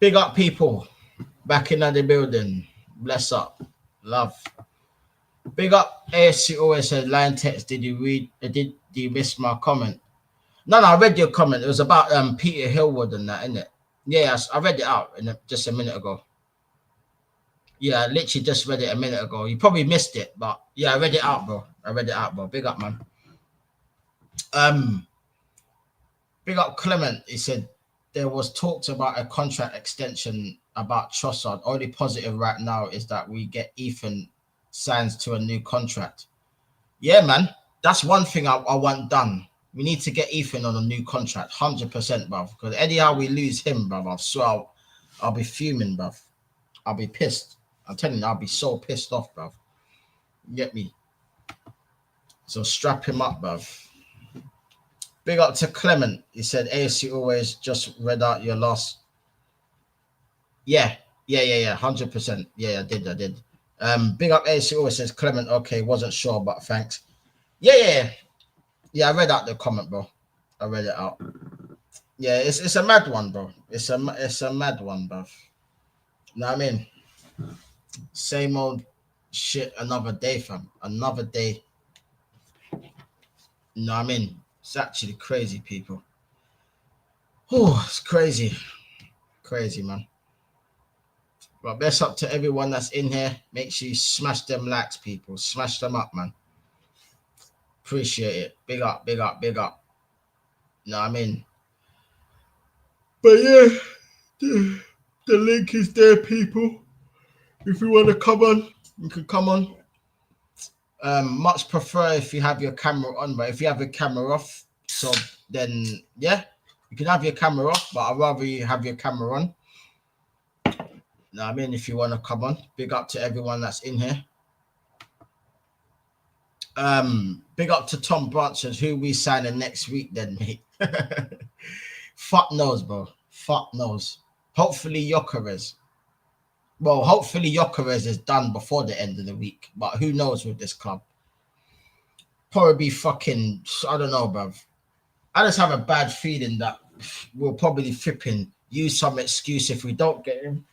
Big up people. Back in the building. Bless up. Love. Big up. ASC always said, Lion Text, did you read? Did you miss my comment? No, I read your comment. It was about Peter Hillwood and that, innit? Yeah, I read it out just a minute ago. Yeah, I literally just read it a minute ago. You probably missed it, but yeah, I read it out, bro. Big up, man. Big up Clement. He said there was talks about a contract extension about Trossard. Only positive right now is that we get Ethan signs to a new contract. Yeah, man. That's one thing I want done. We need to get Ethan on a new contract, 100%, bruv. Because anyhow we lose him, bruv, I swear I'll be fuming, bruv. I'll be pissed. I'm telling you, I'll be so pissed off, bruv. You get me? So strap him up, bruv. Big up to Clement. He said, AFC always just read out your last. Yeah. 100%. Yeah, I did. Big up AFC always says, Clement, okay, wasn't sure, but thanks. Yeah, I read out the comment, bro. I read it out. Yeah, it's a mad one, bro. It's a mad one, bro. You know what I mean? Same old shit, another day, fam. Another day. You know what I mean? It's actually crazy, people. Oh, it's crazy. Crazy, man. But best up to everyone that's in here. Make sure you smash them likes, people. Smash them up, man. Appreciate it. Big up. You know what I mean? But yeah, the link is there, people. If you want to come on, you can come on. Much prefer if you have your camera on, but if you have your camera off, so then yeah, you can have your camera off, but I'd rather you have your camera on. You know what I mean? If you want to come on, big up to everyone that's in here. Big up to Tom Branches, who we signing next week then, mate. Fuck knows, bro. Fuck knows. Hopefully Gyökeres. Well, hopefully Gyökeres is done before the end of the week, but who knows with this club? Probably be fucking, I don't know, bruv. I just have a bad feeling that we'll probably flipping use some excuse if we don't get him.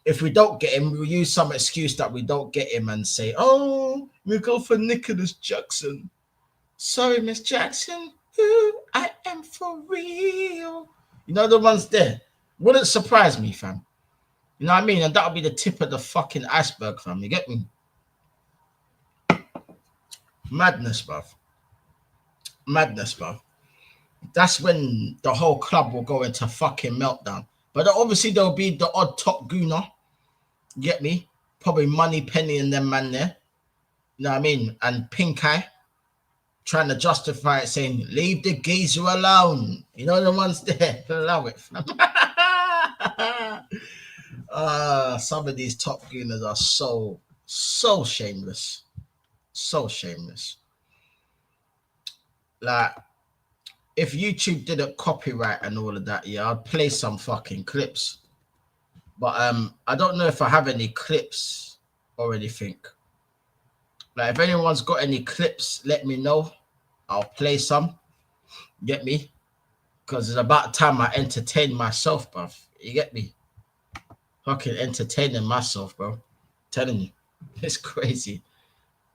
If we don't get him, we'll use some excuse that we don't get him and say, oh, we'll go for Nicholas Jackson. Sorry, Miss Jackson. Ooh, I am for real. You know the ones there? Wouldn't surprise me, fam. You know what I mean? And that'll be the tip of the fucking iceberg, fam. You get me? Madness, bruv. That's when the whole club will go into fucking meltdown. But obviously there'll be the odd top gooner. You get me? Probably Money Penny and them man there. You know what I mean? And Pink Eye trying to justify it, saying, leave the geezer alone. You know the ones there. Love it. Some of these top gooners are so shameless. So shameless. Like, if YouTube didn't copyright and all of that, yeah, I'd play some fucking clips. But I don't know if I have any clips or anything. Like, if anyone's got any clips, let me know. I'll play some. Get me? Because it's about time I entertain myself, bruv. You get me? Fucking entertaining myself, bro. Telling you. It's crazy.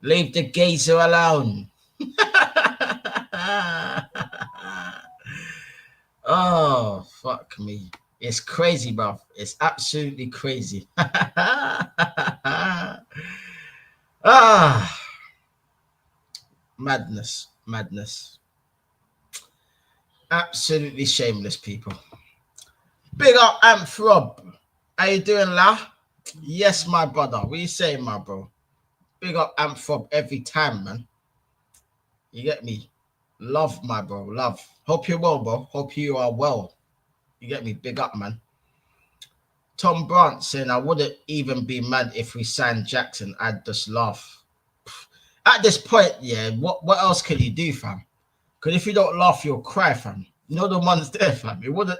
Leave the geezer alone. Oh, fuck me. It's crazy, bro. It's absolutely crazy. Madness. Madness. Absolutely shameless, people. Big up, Amp Rob. How you doing, La? Yes, my brother. What you saying, my bro? Big up, Amp Rob every time, man. You get me? Love, my bro. Love. Hope you're well, bro. Hope you are well. You get me? Big up, man. Tom Brandt saying, I wouldn't even be mad if we signed Jackson. I'd just laugh. At this point, yeah, what else can you do, fam? Because if you don't laugh, you'll cry, fam. You know the one's there, fam. It wouldn't,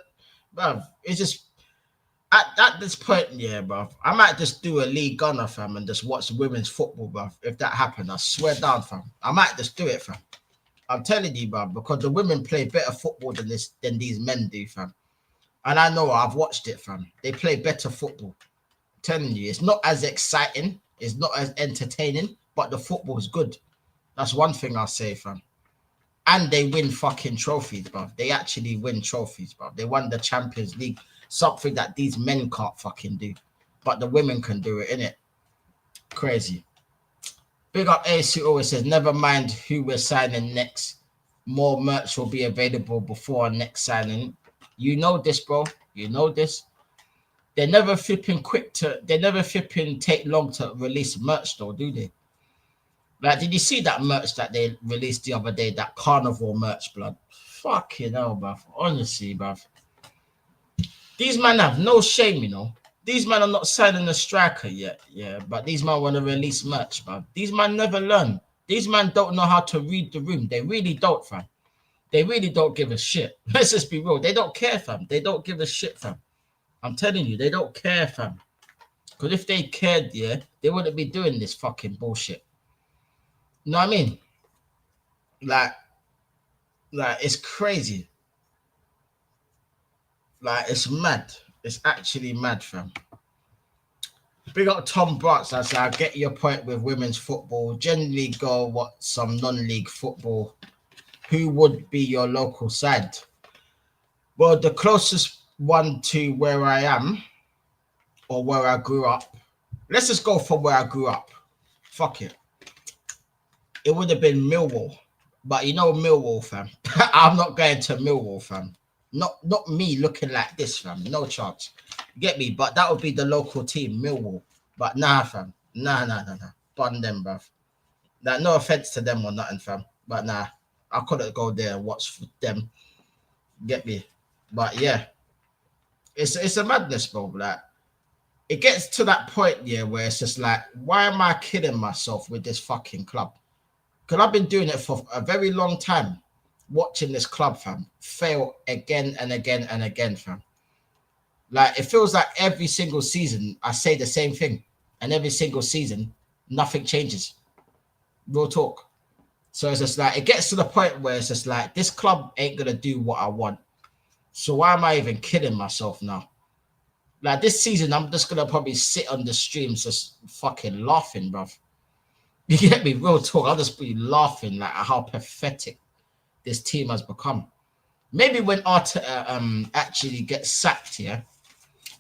bruv. It's just, at this point, yeah, bruv. I might just do a league gunner, fam, and just watch women's football, bruv. If that happened, I swear down, fam. I might just do it, fam. I'm telling you, bruv, because the women play better football than these men do, fam. And I know I've watched it, fam. They play better football. I'm telling you, it's not as exciting, it's not as entertaining, but the football is good. That's one thing I'll say, fam. And they win fucking trophies, bruv. They actually win trophies, bruv. They won the Champions League, something that these men can't fucking do. But the women can do it, innit? Crazy. Big up Ace, who always says, never mind who we're signing next. More merch will be available before our next signing. You know this, bro. You know this. They never flipping take long to release merch, though, do they? Like, did you see that merch that they released the other day? That carnival merch, blood. Fucking hell, bruv. Honestly, bruv. These men have no shame, you know. These men are not signing a striker yet, yeah. But these men want to release merch, bruv. These men never learn. These men don't know how to read the room. They really don't, fam. They really don't give a shit. Let's just be real. They don't care, fam. They don't give a shit, fam. I'm telling you, they don't care, fam. Because if they cared, yeah, they wouldn't be doing this fucking bullshit. You know what I mean? Like it's crazy. Like, it's mad. It's actually mad, fam. Big up Tom Brandt. I say, I get your point with women's football. Generally go what some non-league football. Who would be your local side? Well, the closest one to where I am or where I grew up. Let's just go from where I grew up. Fuck it. It would have been Millwall. But you know Millwall, fam. I'm not going to Millwall, fam. Not me looking like this, fam. No chance. You get me? But that would be the local team, Millwall. But nah, fam. Nah. Bun them, bruv. Nah, no offense to them or nothing, fam. But nah, I couldn't go there and watch them. Get me? But yeah. It's a madness, bro. Like, it gets to that point, yeah, where it's just like, why am I kidding myself with this fucking club? Because I've been doing it for a very long time, watching this club, fam, fail again and again and again, fam. Like, it feels like every single season I say the same thing, and every single season nothing changes. Real talk. So it's just like, it gets to the point where it's just like, this club ain't gonna do what I want. So why am I even kidding myself now? Like, this season, I'm just gonna probably sit on the streams just fucking laughing, bruv. You get me? Real talk. I'll just be laughing like how pathetic this team has become. Maybe when Arteta actually gets sacked, yeah,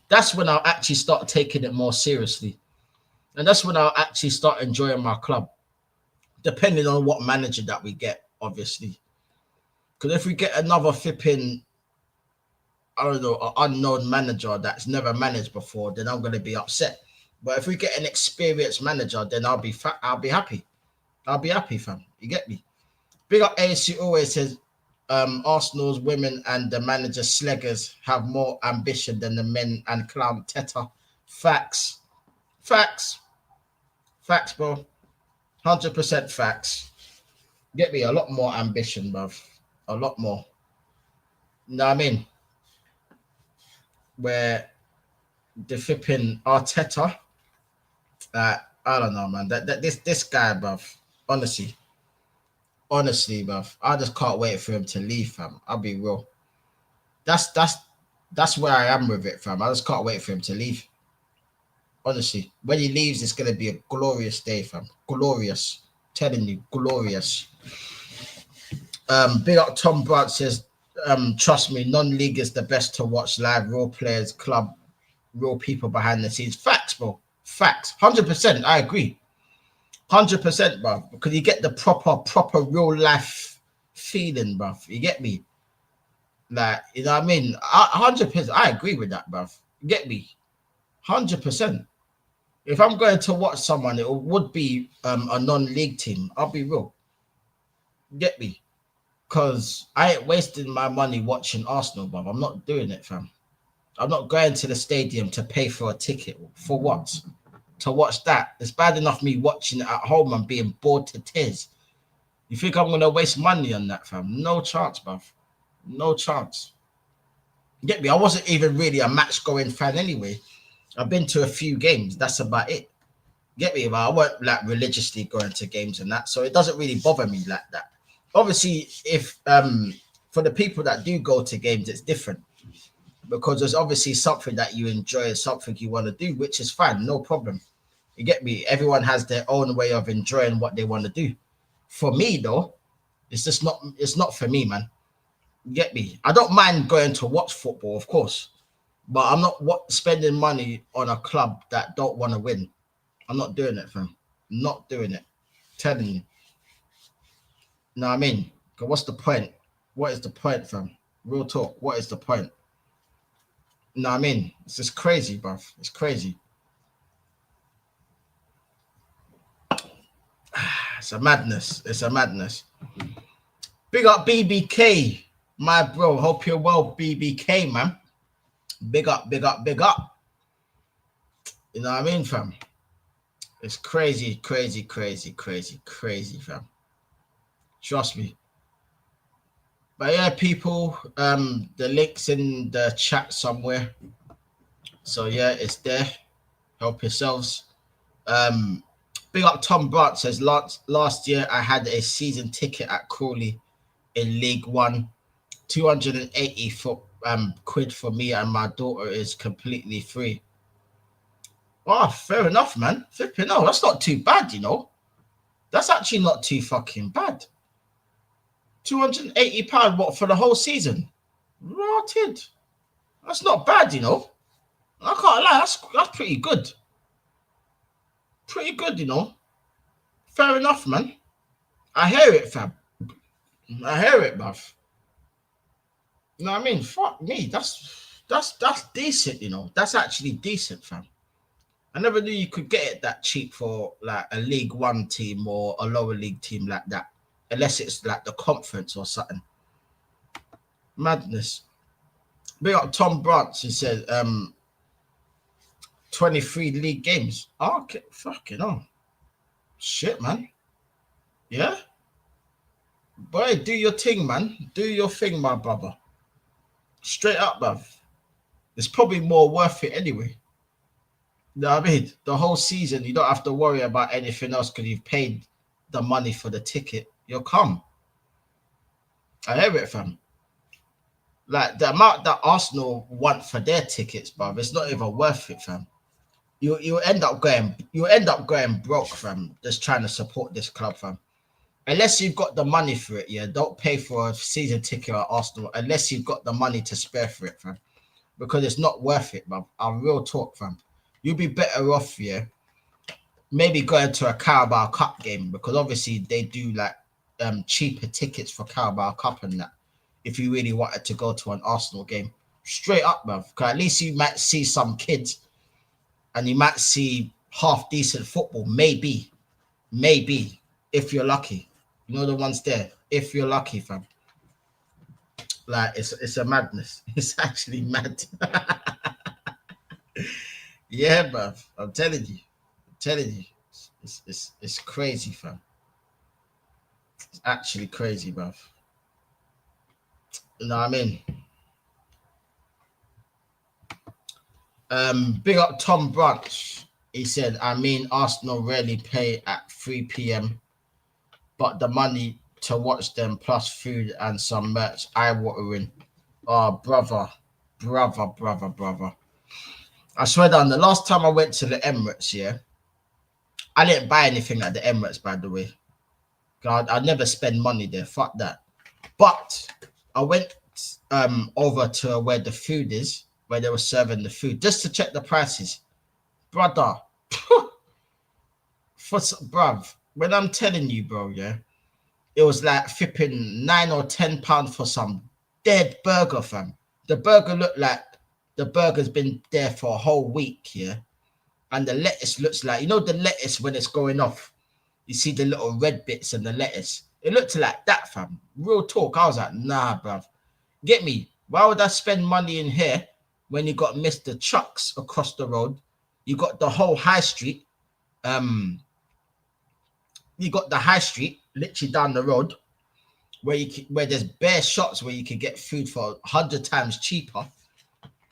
that's when I'll actually start taking it more seriously. And that's when I'll actually start enjoying my club. Depending on what manager that we get, obviously. Because if we get another flipping, I don't know, an unknown manager that's never managed before, then I'm going to be upset. But if we get an experienced manager, then I'll be happy. I'll be happy, fam. You get me? Big up ASU always says Arsenal's women and the manager Sleggers have more ambition than the men and clown Teta. Facts. Facts. Facts, bro. 100% facts. Get me? A lot more ambition, bruv. A lot more. You know what I mean? Where the flipping Arteta, I don't know, man. This guy, bruv. Honestly, bruv. I just can't wait for him to leave, fam. I'll be real. That's where I am with it, fam. I just can't wait for him to leave. Honestly, when he leaves, it's gonna be a glorious day, fam. Glorious. Telling you, glorious. Big up Tom Brandt says, trust me, non-league is the best to watch live. Real players, club, real people behind the scenes. Facts, bro. Facts. 100%. I agree. 100%, bro. Because you get the proper real life feeling, bro. You get me? Like, you know what I mean? 100%. I agree with that, bro. You get me? 100%. If I'm going to watch someone, it would be a non-league team. I'll be real. Get me? Because I ain't wasting my money watching Arsenal, bruv. I'm not doing it, fam. I'm not going to the stadium to pay for a ticket. For what? To watch that. It's bad enough me watching it at home and being bored to tears. You think I'm going to waste money on that, fam? No chance, bruv. No chance. Get me? I wasn't even really a match-going fan anyway. I've been to a few games. That's about it. Get me? But I weren't like religiously going to games and that. So it doesn't really bother me like that. Obviously, if for the people that do go to games, it's different because there's obviously something that you enjoy, something you want to do, which is fine, no problem. You get me? Everyone has their own way of enjoying what they want to do. For me, though, it's not for me, man. You get me? I don't mind going to watch football, of course, but I'm not spending money on a club that don't want to win. I'm not doing it, fam. Not doing it. Telling you. You know what I mean? Because what's the point? What is the point, fam? Real talk. What is the point? You know what I mean? It's just crazy, bruv. It's crazy. It's a madness. It's a madness. Big up BBK, my bro. Hope you're well, BBK, man. Big up, big up, big up. You know what I mean, fam? It's crazy, crazy, crazy, crazy, crazy, fam. Trust me. But yeah, people, the link's in the chat somewhere. So yeah, it's there. Help yourselves. Big up Tom Brandt says last year I had a season ticket at Crawley in League One. 280 quid for me and my daughter is completely free. Oh, fair enough, man. Flipping no, that's not too bad, you know. That's actually not too fucking bad. £280 what for the whole season? Rotted. That's not bad, you know. I can't lie, that's pretty good. Pretty good, you know. Fair enough, man. I hear it, fam. I hear it, bruv. You know what I mean? Fuck me. That's decent, you know. That's actually decent, fam. I never knew you could get it that cheap for like a League One team or a lower league team like that. Unless it's like the conference or something. Madness. Big up Tom Brandt, he said 23 league games. Oh, okay. Fucking hell. Shit, man. Yeah? Boy, do your thing, man. Do your thing, my brother. Straight up, bruv. It's probably more worth it anyway. You know what I mean? The whole season, you don't have to worry about anything else because you've paid the money for the ticket. You'll come. I hear it, fam. Like, the amount that Arsenal want for their tickets, bruv, it's not even worth it, fam. You end up going broke, fam, just trying to support this club, fam. Unless you've got the money for it, yeah. Don't pay for a season ticket at Arsenal unless you've got the money to spare for it, fam. Because it's not worth it, bruv. I'll real talk, fam. You'll be better off, yeah, maybe going to a Carabao Cup game because obviously they do like cheaper tickets for Carabao Cup and that. If you really wanted to go to an Arsenal game, straight up, bruv. Because at least you might see some kids and you might see half decent football, maybe. if you're lucky. You know the ones there. If you're lucky, fam. Like it's a madness. It's actually mad. Yeah, bruv. I'm telling you. I'm telling you. It's crazy, fam. It's actually crazy, bruv. You know what I mean? Big up Tom Brunch. He said, I mean, Arsenal rarely pay at 3 p.m., but the money to watch them plus food and some merch, eye-watering. Oh, brother. I swear down, the last time I went to the Emirates, yeah, I didn't buy anything at the Emirates, by the way. God, I never spend money there. Fuck that. But I went over to where the food is, where they were serving the food, just to check the prices. Brother, bruv, when I'm telling you, bro, yeah, it was like flipping £9 or £10 for some dead burger, fam. The burger looked like the burger's been there for a whole week, yeah. And the lettuce looks like, you know, the lettuce when it's going off, you see the little red bits and the lettuce. It looked like that, fam. Real talk. I was like, nah, bruv. Get me? Why would I spend money in here when you got Mr. Chucks across the road? You got the whole high street. You got the high street literally down the road where there's bare shops where you can get food for 100 times cheaper.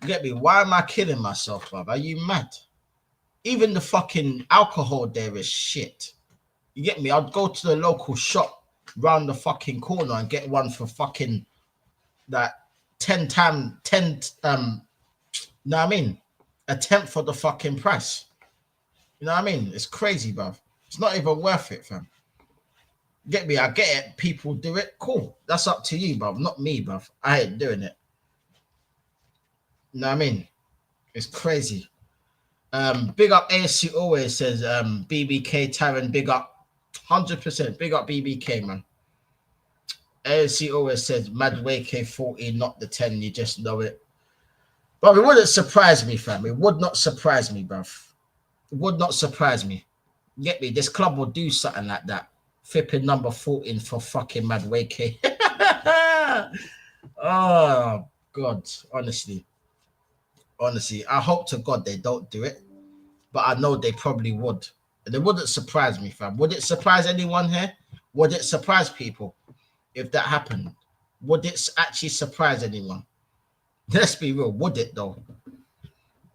You get me? Why am I killing myself, bruv? Are you mad? Even the fucking alcohol there is shit. You get me? I'd go to the local shop round the fucking corner and get one for fucking that 10 times 10 know what I mean? A tenth for the fucking price. You know what I mean? It's crazy, bruv. It's not even worth it, fam. Get me? I get it. People do it. Cool. That's up to you, bruv. Not me, bruv. I ain't doing it. You know what I mean? It's crazy. Big up ASC always says BBK Taron, big up 100%. Big up BBK, man. ASC always says Madwake 40, not the 10. You just know it. But it wouldn't surprise me, fam. It would not surprise me, bruv. It would not surprise me. Get me? This club will do something like that. Flipping number 14 for fucking Madwake. Oh, God. Honestly, I hope to God they don't do it. But I know they probably would. And it wouldn't surprise me, fam. Would it surprise anyone here? Would it surprise people if that happened? Would it actually surprise anyone? Let's be real. Would it, though?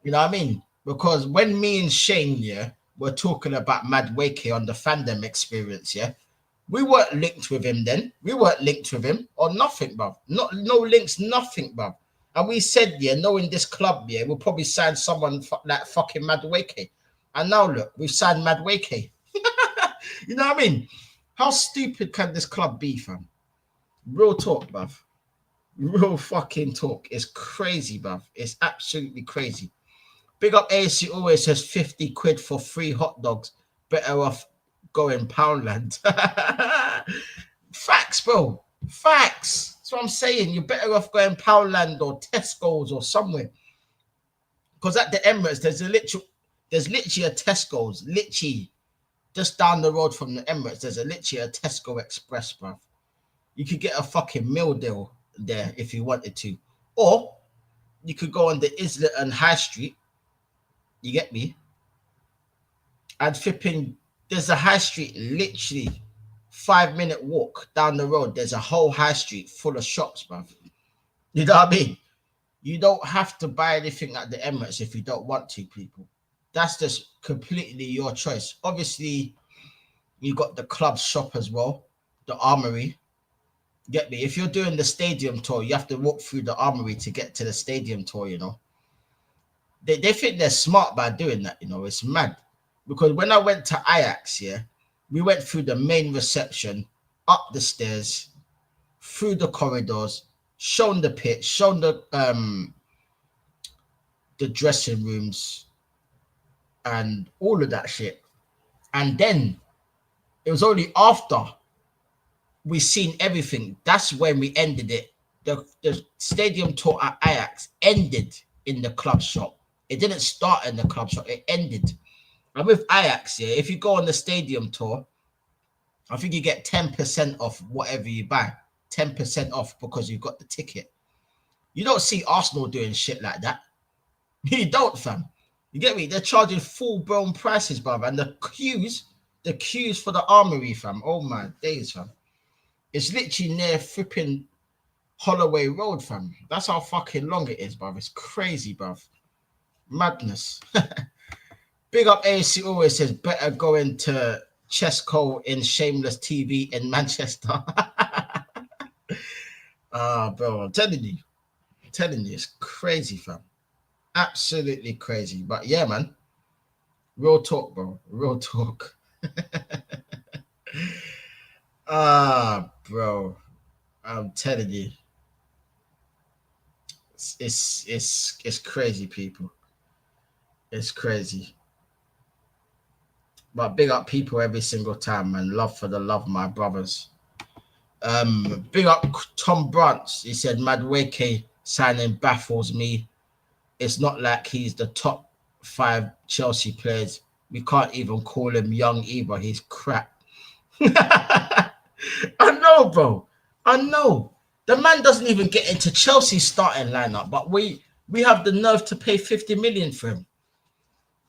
You know what I mean? Because when me and Shane, yeah, were talking about Madwake on the fandom experience, yeah, we weren't linked with him then. We weren't linked with him or nothing, bruv. No links, nothing, bruv. And we said, yeah, knowing this club, yeah, we'll probably sign someone like fucking Madwake. And now look, we've signed Madwake. You know what I mean? How stupid can this club be, fam? Real talk, bruv. Real fucking talk. It's crazy, bruv. It's absolutely crazy. Big up ASC always says 50 quid for 3 hot dogs. Better off going Poundland. Facts, bro. Facts. That's what I'm saying. You're better off going Poundland or Tesco's or somewhere. Because at the Emirates, there's literally a Tesco's, literally just down the road from the Emirates. There's literally a Tesco Express, bruv. You could get a fucking meal deal there if you wanted to. Or you could go on the Islington High Street. You get me? And flipping, there's a high street, literally 5-minute walk down the road. There's a whole high street full of shops, bruv. You know what I mean? You don't have to buy anything at the Emirates if you don't want to, people. That's just completely your choice. Obviously, you got the club shop as well, the Armory. Get me? If you're doing the stadium tour, you have to walk through the Armory to get to the stadium tour, you know. They think they're smart by doing that, you know. It's mad. Because when I went to Ajax, yeah, we went through the main reception, up the stairs, through the corridors, shown the pitch, shown the dressing rooms, and all of that shit. And then it was only after we seen everything. That's when we ended it. The stadium tour at Ajax ended in the club shop. It didn't start in the club shop. It ended. And with Ajax, yeah, if you go on the stadium tour, I think you get 10% off whatever you buy. 10% off because you've got the ticket. You don't see Arsenal doing shit like that. You don't, fam. You get me? They're charging full-blown prices, bruv. And the queues for the Armory, fam. Oh my days, fam. It's literally near flipping Holloway Road, fam. That's how fucking long it is, bruv. It's crazy, bruv. Madness. Big up ASC always says better go into Chesco in Shamless TV in Manchester. Bro, I'm telling you, it's crazy, fam. Absolutely crazy. But yeah, man. Real talk, bro. Real talk. Bro. I'm telling you. It's crazy, people. It's crazy. But big up people every single time, man. Love for the love, my brothers. Big up Tom Brunts. He said Madueke signing baffles me. It's not like he's the top 5 Chelsea players. We can't even call him young either. He's crap. I know, bro. I know. The man doesn't even get into Chelsea's starting lineup, but we have the nerve to pay 50 million for him.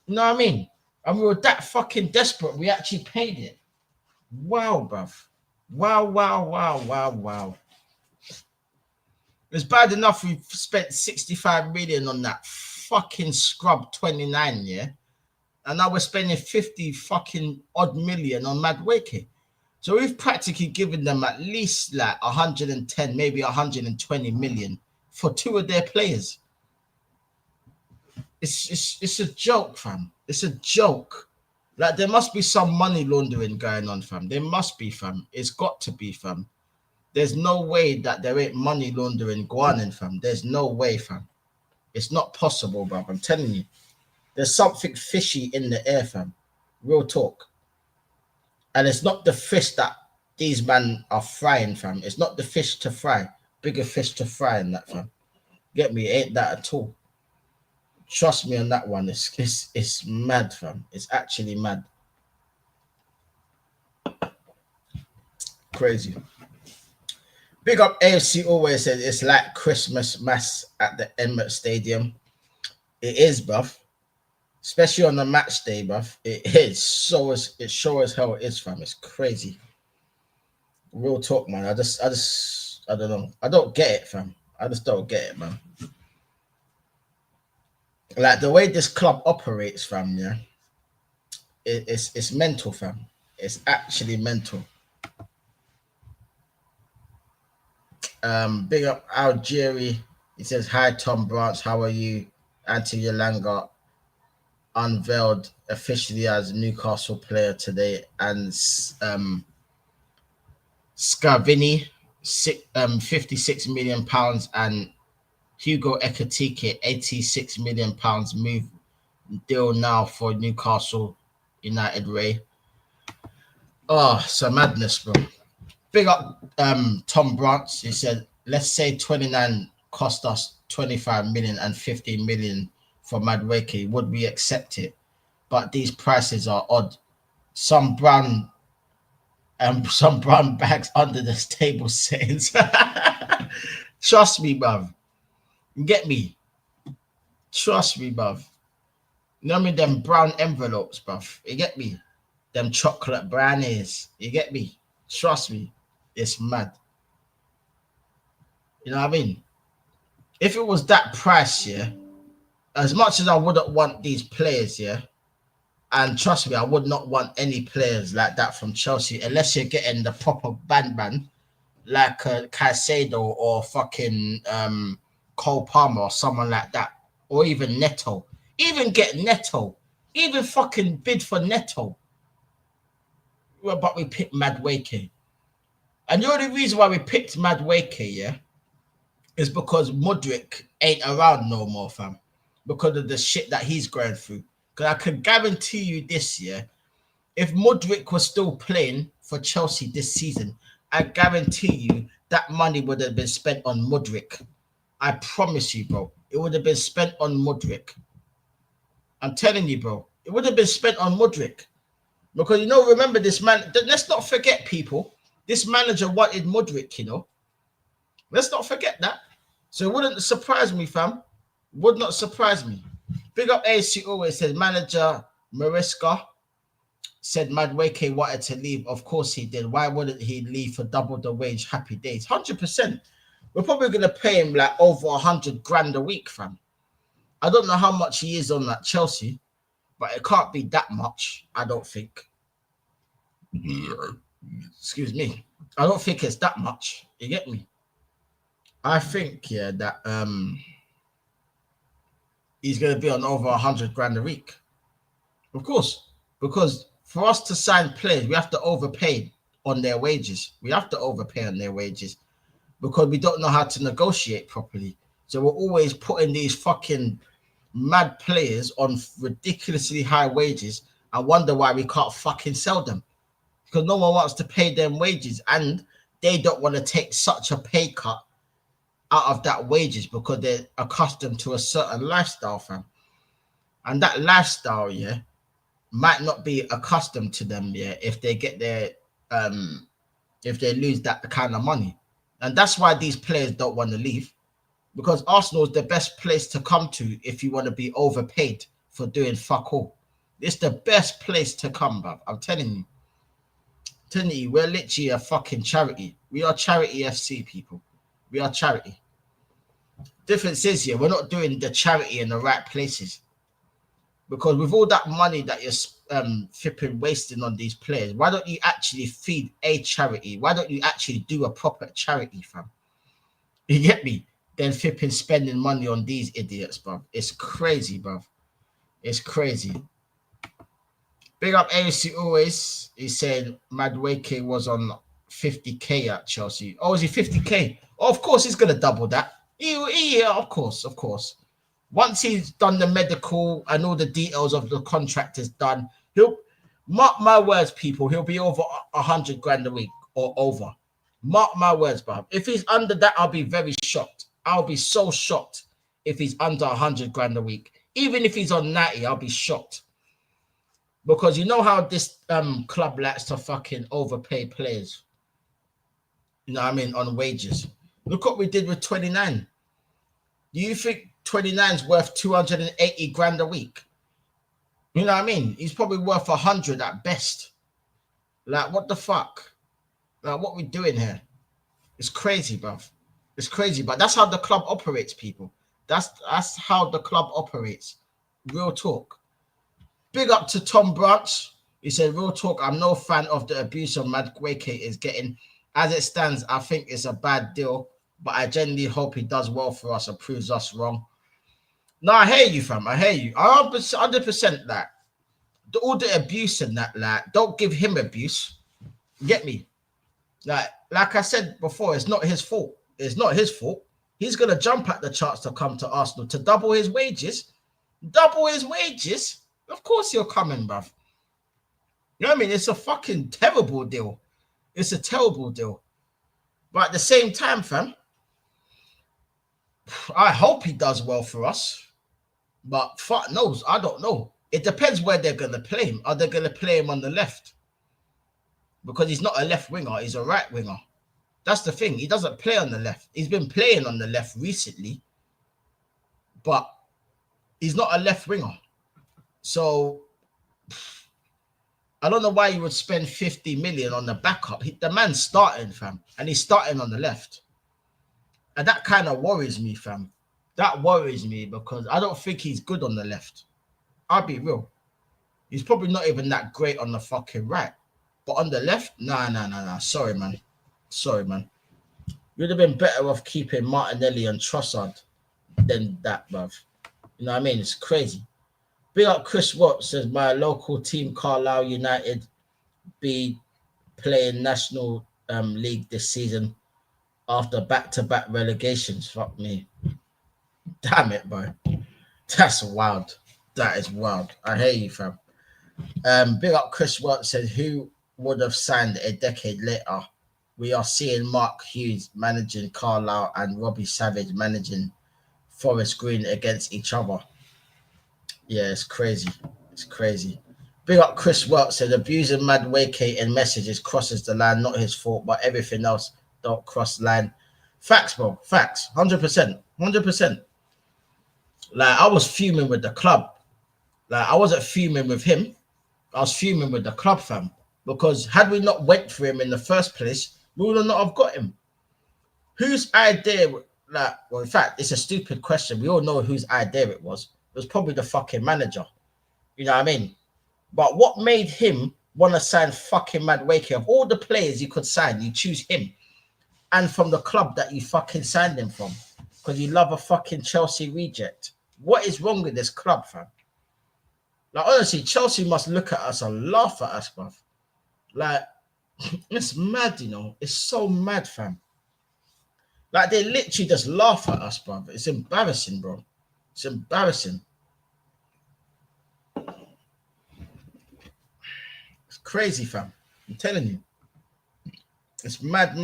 You know what I mean? And we were that fucking desperate. We actually paid it. Wow, bruv. Wow. It's bad enough we spent 65 million on that fucking scrub 29, yeah? And now we're spending 50 fucking odd million on Madueke. So we've practically given them at least like 110, maybe 120 million for 2 of their players. It's a joke, fam. It's a joke. Like, there must be some money laundering going on, fam. There must be, fam. It's got to be, fam. There's no way that there ain't money laundering going on, fam. There's no way, fam. It's not possible, bruv. I'm telling you. There's something fishy in the air, fam. Real talk. And it's not the fish that these men are frying, fam. It's not the fish to fry. Bigger fish to fry in that, fam. Get me? It ain't that at all. Trust me on that one. It's mad, fam. It's actually mad. Crazy. Big up AFC always said it's like Christmas mass at the Emirates Stadium. It is, bruv. Especially on the match day, bruv. It is. It's sure as hell it is, fam. It's crazy. Real talk, man. I don't know. I don't get it, fam. I just don't get it, man. Like, the way this club operates, fam, yeah, it's mental, fam. It's actually mental. Big up Algeri. He says, hi, Tom Branch. How are you? Anthony Yolanga unveiled officially as Newcastle player today. And Scavini, 56 million pounds, and Hugo Ekitike, 86 million pounds move deal now for Newcastle United Ray. Oh, so madness, bro. Big up Tom Brantz. He said, let's say 29 cost us 25 million and 15 million for Madueke. Would we accept it? But these prices are odd. Some brown bags under this table sayings. Trust me, bruv. You get me? Trust me, bruv. You know what I mean? Them brown envelopes, bruv. You get me? Them chocolate brownies. You get me? Trust me. It's mad. You know what I mean? If it was that price, yeah, as much as I wouldn't want these players, yeah, and trust me, I would not want any players like that from Chelsea unless you're getting the proper ban like Caicedo or fucking Cole Palmer or someone like that, or even Neto. Even get Neto. Even fucking bid for Neto. Well, but we picked Madueke. And the only reason why we picked Madueke, yeah, is because Mudryk ain't around no more, fam. Because of the shit that he's going through. Because I can guarantee you this year, if Mudryk was still playing for Chelsea this season, I guarantee you that money would have been spent on Mudryk. I promise you, bro. It would have been spent on Mudryk. I'm telling you, bro. It would have been spent on Mudryk. Because you know, remember this man. Let's not forget, people. This manager wanted Mudryk. You know, let's not forget that. So it wouldn't surprise me, fam. Would not surprise me. Big up AC always said manager Mariska said Madweke wanted to leave. Of course he did. Why wouldn't he leave for double the wage? Happy days. 100%. We're probably gonna pay him like over 100 grand a week, fam. I don't know how much he is on that Chelsea, but it can't be that much. I don't think. Excuse me. I don't think it's that much. You get me? I think that he's gonna be on over 100 grand a week. Of course, because for us to sign players, we have to overpay on their wages. We have to overpay on their wages because we don't know how to negotiate properly. So we're always putting these fucking mad players on ridiculously high wages. I wonder why we can't fucking sell them, because no one wants to pay them wages, and they don't want to take such a pay cut out of that wages because they're accustomed to a certain lifestyle, fam. And that lifestyle, might not be accustomed to them, if they get their if they lose that kind of money. And that's why these players don't want to leave, because Arsenal is the best place to come to if you want to be overpaid for doing fuck all. It's the best place to come, bruv. I'm telling you, we're literally a fucking charity. We are charity FC, people. We are charity. Difference is, we're not doing the charity in the right places. Because with all that money that you're flipping wasting on these players, why don't you actually feed a charity? Why don't you actually do a proper charity, fam? You get me? Then flipping spending money on these idiots, bruv. It's crazy, bruv. It's crazy. Big up AFC always. He said Madweke was on 50k at Chelsea. Oh, is he 50k? Oh, of course he's gonna double that. Yeah, of course. Once he's done the medical and all the details of the contract is done, he'll, mark my words, people, he'll be over 100 grand a week or over. Mark my words, bruv. If he's under that, I'll be very shocked. I'll be so shocked if he's under 100 grand a week. Even if he's on 90, I'll be shocked. Because you know how this club likes to fucking overpay players. You know what I mean? On wages. Look what we did with 29. Do you think 29's worth 280 grand a week? You know what I mean? He's probably worth 100 at best. Like, what the fuck? Like, what we doing here? It's crazy, bruv. It's crazy, but that's how the club operates, people. That's how the club operates. Real talk. Big up to Tom Branch. He said, real talk, I'm no fan of the abuse of Madweke is getting. As it stands, I think it's a bad deal, but I genuinely hope he does well for us and proves us wrong. No, I hear you, fam. I hear you. 100% that. All the abuse and that, like, don't give him abuse. Get me? Like I said before, it's not his fault. It's not his fault. He's going to jump at the chance to come to Arsenal to double his wages. Double his wages? Of course you're coming, bruv. You know what I mean? It's a fucking terrible deal. It's a terrible deal. But at the same time, fam, I hope he does well for us. But fuck knows, I don't know. It depends where they're going to play him. Are they going to play him on the left? Because he's not a left winger, he's a right winger. That's the thing. He doesn't play on the left. He's been playing on the left recently, but he's not a left winger. So I don't know why you would spend 50 million on the backup. The man's starting, fam, and he's starting on the left. And that kind of worries me, fam. That worries me because I don't think he's good on the left. I'll be real. He's probably not even that great on the fucking right. But on the left, nah. Sorry, man. You'd have been better off keeping Martinelli and Trossard than that, bruv. You know what I mean? It's crazy. Big up Chris Watt says, my local team, Carlisle United, be playing National League this season after back-to-back relegations. Fuck me. Damn it, bro. That's wild. That is wild. I hear you, fam. Big up Chris Watt says, who would have signed a decade later? We are seeing Mark Hughes managing Carlisle and Robbie Savage managing Forest Green against each other. Yeah, it's crazy. It's crazy. Big up Chris Welch said abusing Mad Wake in messages crosses the line, not his fault, but everything else don't cross line. Facts, bro. Facts. 100%. 100%. Like, I was fuming with the club. Like, I wasn't fuming with him. I was fuming with the club, fam. Because had we not went for him in the first place, we would not have got him. Whose idea, like, well, in fact, it's a stupid question. We all know whose idea it was. It was probably the fucking manager. You know what I mean? But what made him want to sign fucking Mad Wake? Of all the players you could sign, you choose him. And from the club that you fucking signed him from. Because you love a fucking Chelsea reject. What is wrong with this club, fam? Like, honestly, Chelsea must look at us and laugh at us, bruv. Like, it's mad, you know. It's so mad, fam. Like, they literally just laugh at us, bruv. It's embarrassing, bro. It's embarrassing. It's crazy, fam. I'm telling you. It's mad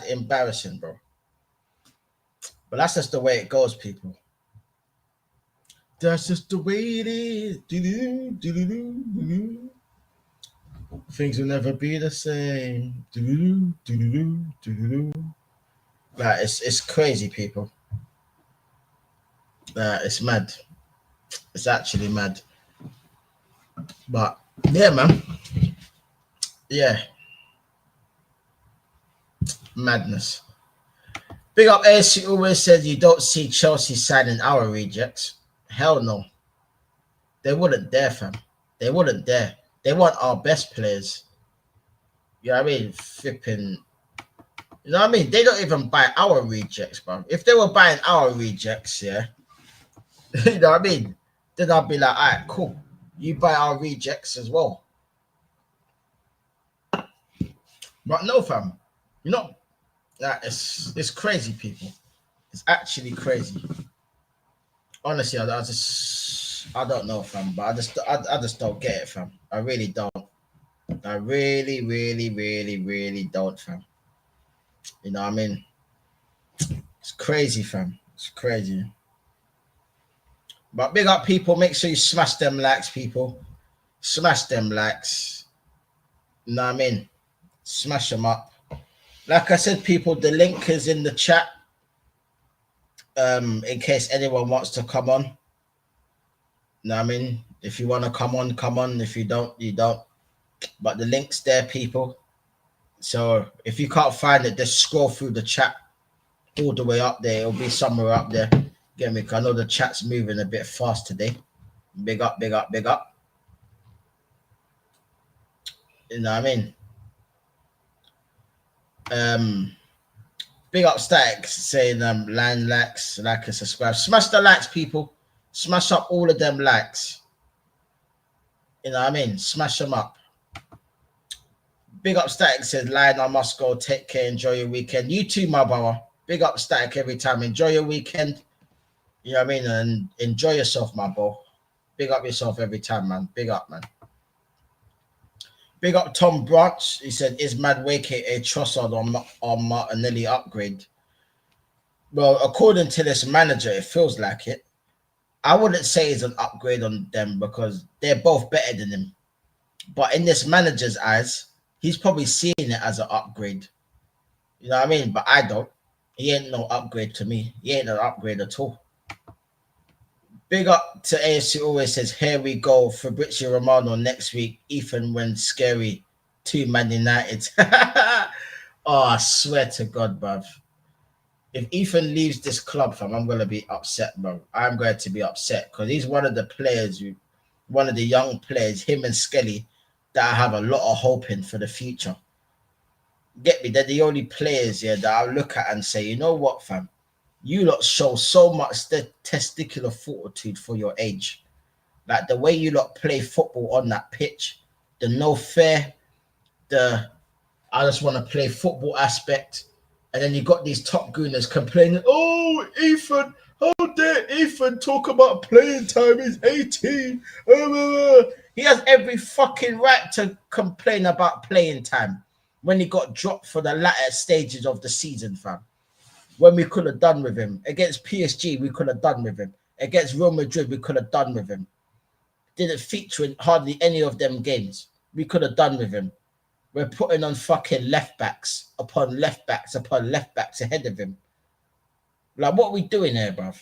embarrassing, bro. But that's just the way it goes, people. That's just the way it is. Things will never be the same. Like, it's crazy, people. It's mad. It's actually mad. But yeah, man. Yeah. Madness. Big up ASC always said you don't see Chelsea signing our rejects. Hell no. They wouldn't dare, fam. They wouldn't dare. They want our best players. You know what I mean? Flipping. You know what I mean? They don't even buy our rejects, bro. If they were buying our rejects, yeah. You know what I mean? Then I'd be like, all right, cool. You buy our rejects as well. But no, fam. You know, it's crazy, people. It's actually crazy. Honestly, I don't know, fam. But I just don't get it, fam. I really don't. I really don't, fam. You know what I mean? It's crazy, fam. It's crazy. But big up, people. Make sure you smash them likes, people. Smash them likes. You know what I mean? Smash them up. Like I said, people, the link is in the chat. In case anyone wants to come on. You know what I mean? If you want to come on, come on. If you don't, you don't. But the link's there, people. So if you can't find it, just scroll through the chat all the way up there. It'll be somewhere up there. Get me? I know the chat's moving a bit fast today. Big up. You know what I mean? Big up Static saying line likes, like and subscribe. Smash the likes, people. Smash up all of them likes. You know what I mean? Smash them up. Big up Static says, Lion, I must go. Take care. Enjoy your weekend. You too, my brother. Big up Static every time. Enjoy your weekend. You know what I mean? And enjoy yourself, my bro. Big up yourself every time, man. Big up, man. Big up Tom Branch. He said, is Mad Wake a Trossard or Martinelli upgrade? Well, according to this manager, it feels like it. I wouldn't say it's an upgrade on them because they're both better than him. But in this manager's eyes, he's probably seeing it as an upgrade. You know what I mean? But I don't. He ain't no upgrade to me. He ain't an upgrade at all. Big up to AFC always says, here we go. Fabrizio Romano next week. Ethan when scary. 2 Man United. Oh, I swear to God, bruv. If Ethan leaves this club, fam, I'm going to be upset, bro. I'm going to be upset because he's one of the players, one of the young players, him and Skelly, that I have a lot of hope in for the future. Get me? They're the only players here that I'll look at and say, you know what, fam? You lot show so much testicular fortitude for your age. Like the way you lot play football on that pitch, the no fair, I just want to play football aspect. And then you got these top gooners complaining, oh, Ethan, how dare Ethan talk about playing time? He's 18. He has every fucking right to complain about playing time when he got dropped for the latter stages of the season, fam. When we could have done with him. Against PSG, we could have done with him. Against Real Madrid, we could have done with him. didn't feature in hardly any of them games. We could have done with him. We're putting on fucking left backs upon left backs upon left backs ahead of him. Like, what are we doing here, bruv?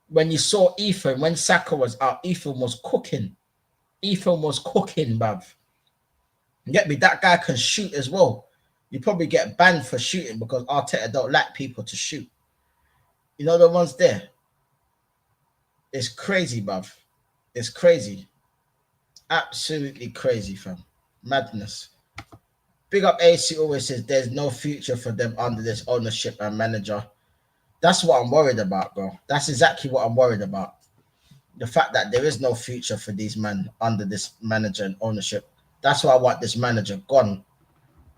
When you saw Ethan, when Saka was out, Ethan was cooking. Ethan was cooking, bruv. You get me? That guy can shoot as well. You probably get banned for shooting because Arteta don't like people to shoot. You know the ones there? It's crazy, bruv. It's crazy. Absolutely crazy, fam. Madness. Big up AC always says there's no future for them under this ownership and manager. That's what I'm worried about, bro. That's exactly what I'm worried about. The fact that there is no future for these men under this manager and ownership. That's why I want this manager gone.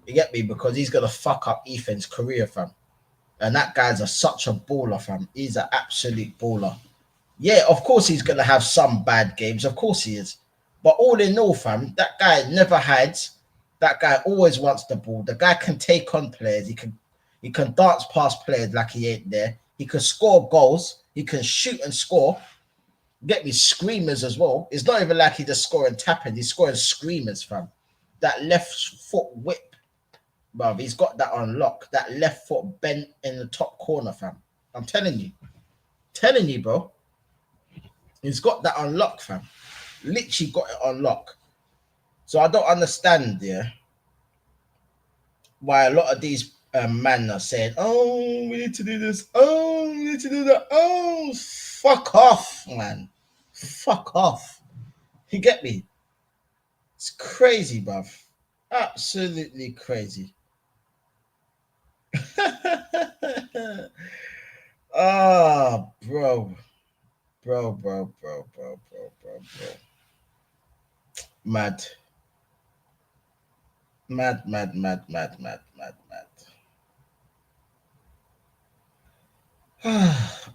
You get me? Because he's going to fuck up Ethan's career, fam. And that guy's such a baller, fam. He's an absolute baller. Yeah, of course he's going to have some bad games. Of course he is. But all in all, fam, that guy never hides. That guy always wants the ball. The guy can take on players. He can dance past players like he ain't there. He can score goals. He can shoot and score. Get me, screamers as well. It's not even like he's just scoring tapping. He's scoring screamers, fam. That left foot whip, bruv. He's got that on lock. That left foot bent in the top corner, fam. I'm telling you. Telling you, bro. He's got that on lock, fam. Literally got it on lock. So I don't understand, yeah, why a lot of these men are saying, oh, we need to do this. Oh, we need to do that. Oh, fuck off, man. Fuck off. You get me? It's crazy, bruv. Absolutely crazy. Oh, bro. Bro. Mad.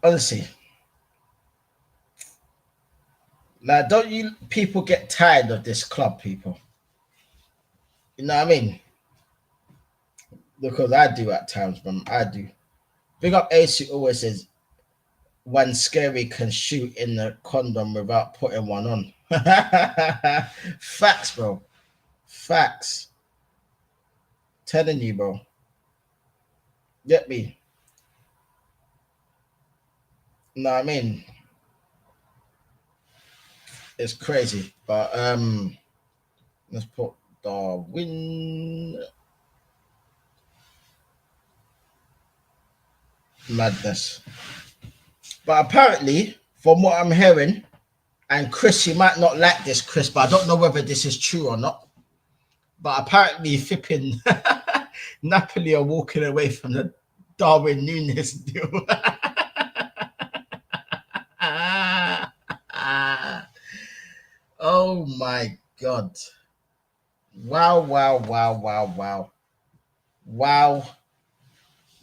Honestly, like, don't you people get tired of this club, people? You know what I mean? Because I do at times, man. I do. Big up Ace who always says, one scary can shoot in the condom without putting one on. Facts, bro. Facts. Telling you, bro. Get me? You know what I mean? It's crazy. But let's put Darwin. Madness. But apparently, from what I'm hearing, and Chris, you might not like this, Chris, but I don't know whether this is true or not. But apparently, flipping Napoli are walking away from the Darwin Núñez deal. Oh my God. Wow.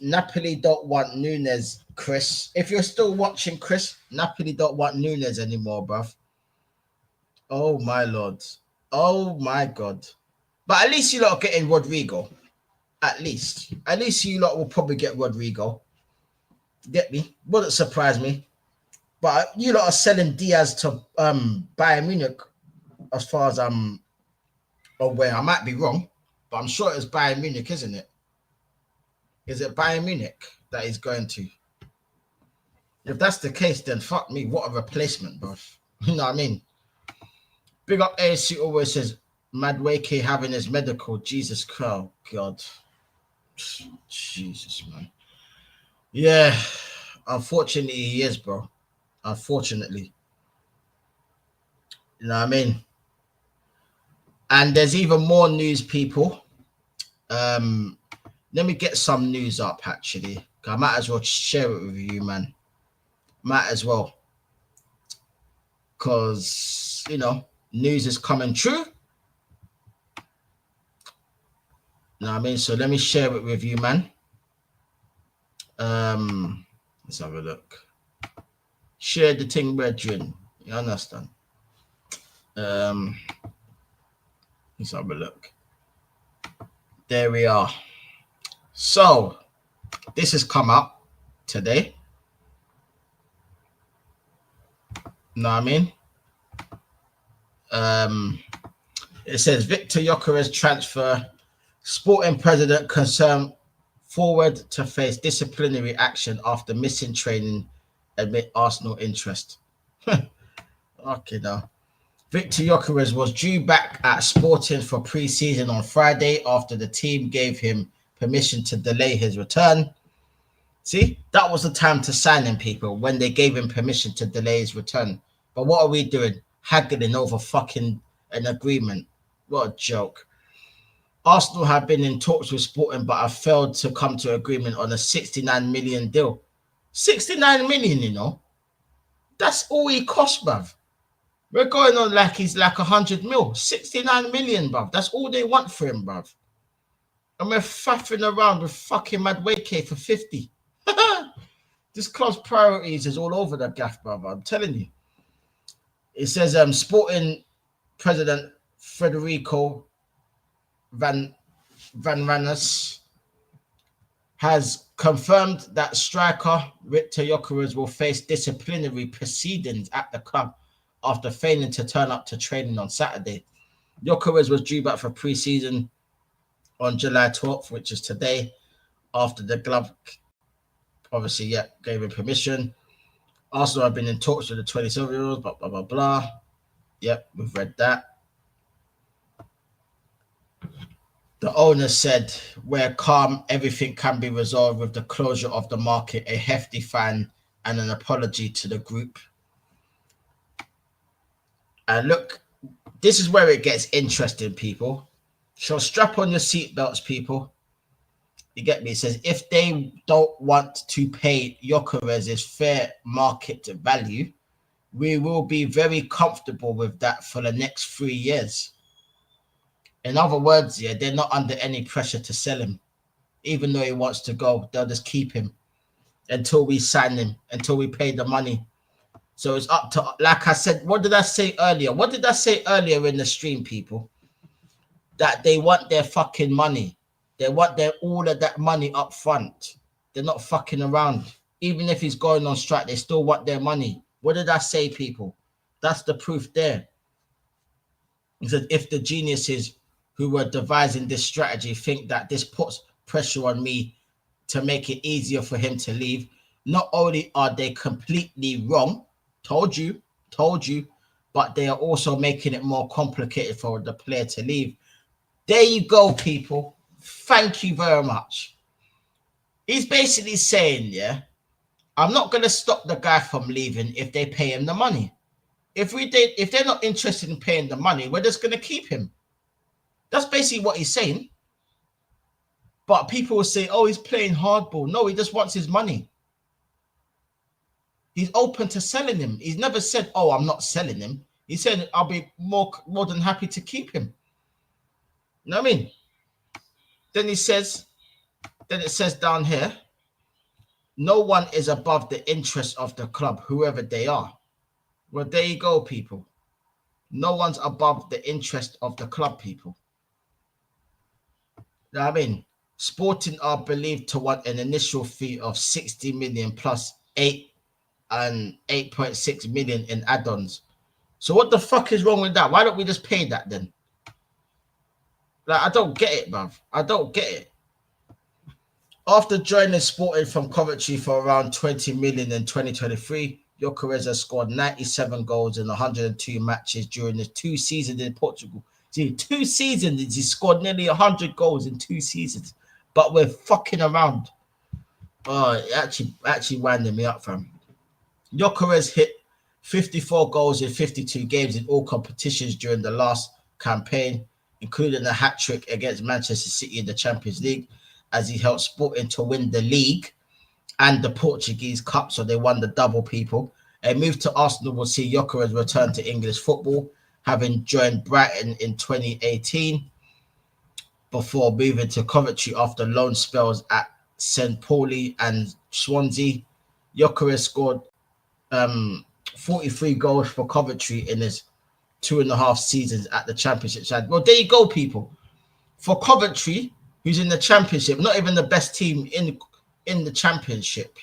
Napoli don't want Núñez, Chris. If you're still watching, Chris, Napoli don't want Núñez anymore, bruv. Oh my Lord. Oh my God. But at least you lot are getting Rodrigo. At least you lot will probably get Rodrigo. Get me? Wouldn't surprise me. But you lot are selling Diaz to Bayern Munich, as far as I'm aware. I might be wrong, but I'm sure it's Bayern Munich, isn't it? Is it Bayern Munich that he's going to? If that's the case, then fuck me. What a replacement, bro. You know what I mean? Big up ASC always says, Madwake having his medical. Jesus Christ. God. Jesus, man. Yeah. Unfortunately, he is, bro. Unfortunately. You know what I mean? And there's even more news, people. Let me get some news up, actually. I might as well share it with you, man. Might as well. Because, you know, news is coming true. You know what I mean? So let me share it with you, man. Let's have a look. Share the thing, brethren. You understand? Let's have a look. There we are. So, this has come up today. You know what I mean? It says Victor Gyökeres transfer. Sporting president concerned forward to face disciplinary action after missing training amid Arsenal interest. Okay, now. Victor Gyökeres was due back at Sporting for pre-season on Friday after the team gave him permission to delay his return. See, that was the time to sign him, people, when they gave him permission to delay his return. But what are we doing? Haggling over fucking an agreement. What a joke. Arsenal have been in talks with Sporting but have failed to come to agreement on a 69 million deal. 69 million, you know? That's all he cost, bruv. We're going on like he's like 100 mil. 69 million, bruv. That's all they want for him, bruv. And we're faffing around with fucking Madueke for 50. This club's priorities is all over the gaff, bruv. I'm telling you. It says Sporting President Federico Van Ranus has confirmed that striker Victor Gyökeres will face disciplinary proceedings at the club after failing to turn up to training on Saturday. Gyökeres was due back for pre-season on July 12th, which is today, after the club obviously gave him permission. Arsenal have been in talks with the 27-year-olds, blah, blah, blah, blah. Yep, we've read that. The owner said, we're calm, everything can be resolved with the closure of the market, a hefty fine and an apology to the group. And look, this is where it gets interesting, people. So strap on your seatbelts, people. You get me? It says, if they don't want to pay Gyökeres' fair market value, we will be very comfortable with that for the next 3 years. In other words, they're not under any pressure to sell him. Even though he wants to go, they'll just keep him until we sign him, until we pay the money. So it's up to, like I said, what did I say earlier? What did I say earlier in the stream, people? That they want their fucking money. They want all of that money up front. They're not fucking around. Even if he's going on strike, they still want their money. What did I say, people? That's the proof there. He said, if the geniuses who were devising this strategy think that this puts pressure on me to make it easier for him to leave, not only are they completely wrong, told you, but they are also making it more complicated for the player to leave. There you go, people. Thank you very much. He's basically saying, I'm not going to stop the guy from leaving if they pay him the money. If they're not interested in paying the money, we're just going to keep him. That's basically what he's saying. But people will say, oh, he's playing hardball. No, he just wants his money. He's open to selling him. He's never said, oh, I'm not selling him. He said, I'll be more than happy to keep him. You know what I mean? Then it says down here, no one is above the interest of the club, whoever they are. Well, there you go, people. No one's above the interest of the club, people. You know what I mean? Sporting are believed to want an initial fee of 60 million plus 8.6 million in add-ons. So what the fuck is wrong with that? Why don't we just pay that then? Like, I don't get it, bruv. I don't get it. After joining Sporting from Coventry for around 20 million in 2023, Gyökeres has scored 97 goals in 102 matches during his 2 seasons in Portugal. See, 2 seasons, he scored nearly 100 goals in 2 seasons. But we're fucking around. Oh, it actually winding me up, fam. Gyökeres hit 54 goals in 52 games in all competitions during the last campaign, including a hat-trick against Manchester City in the Champions League, as he helped Sporting to win the league and the Portuguese Cup, so they won the double, people. A move to Arsenal will see Gyökeres return to English football, having joined Brighton in 2018 before moving to Coventry after loan spells at St. Pauli and Swansea. Gyökeres scored 43 goals for Coventry in his 2.5 seasons at the Championship side. Well, there you go, people. For Coventry, who's in the Championship, not even the best team in the Championship,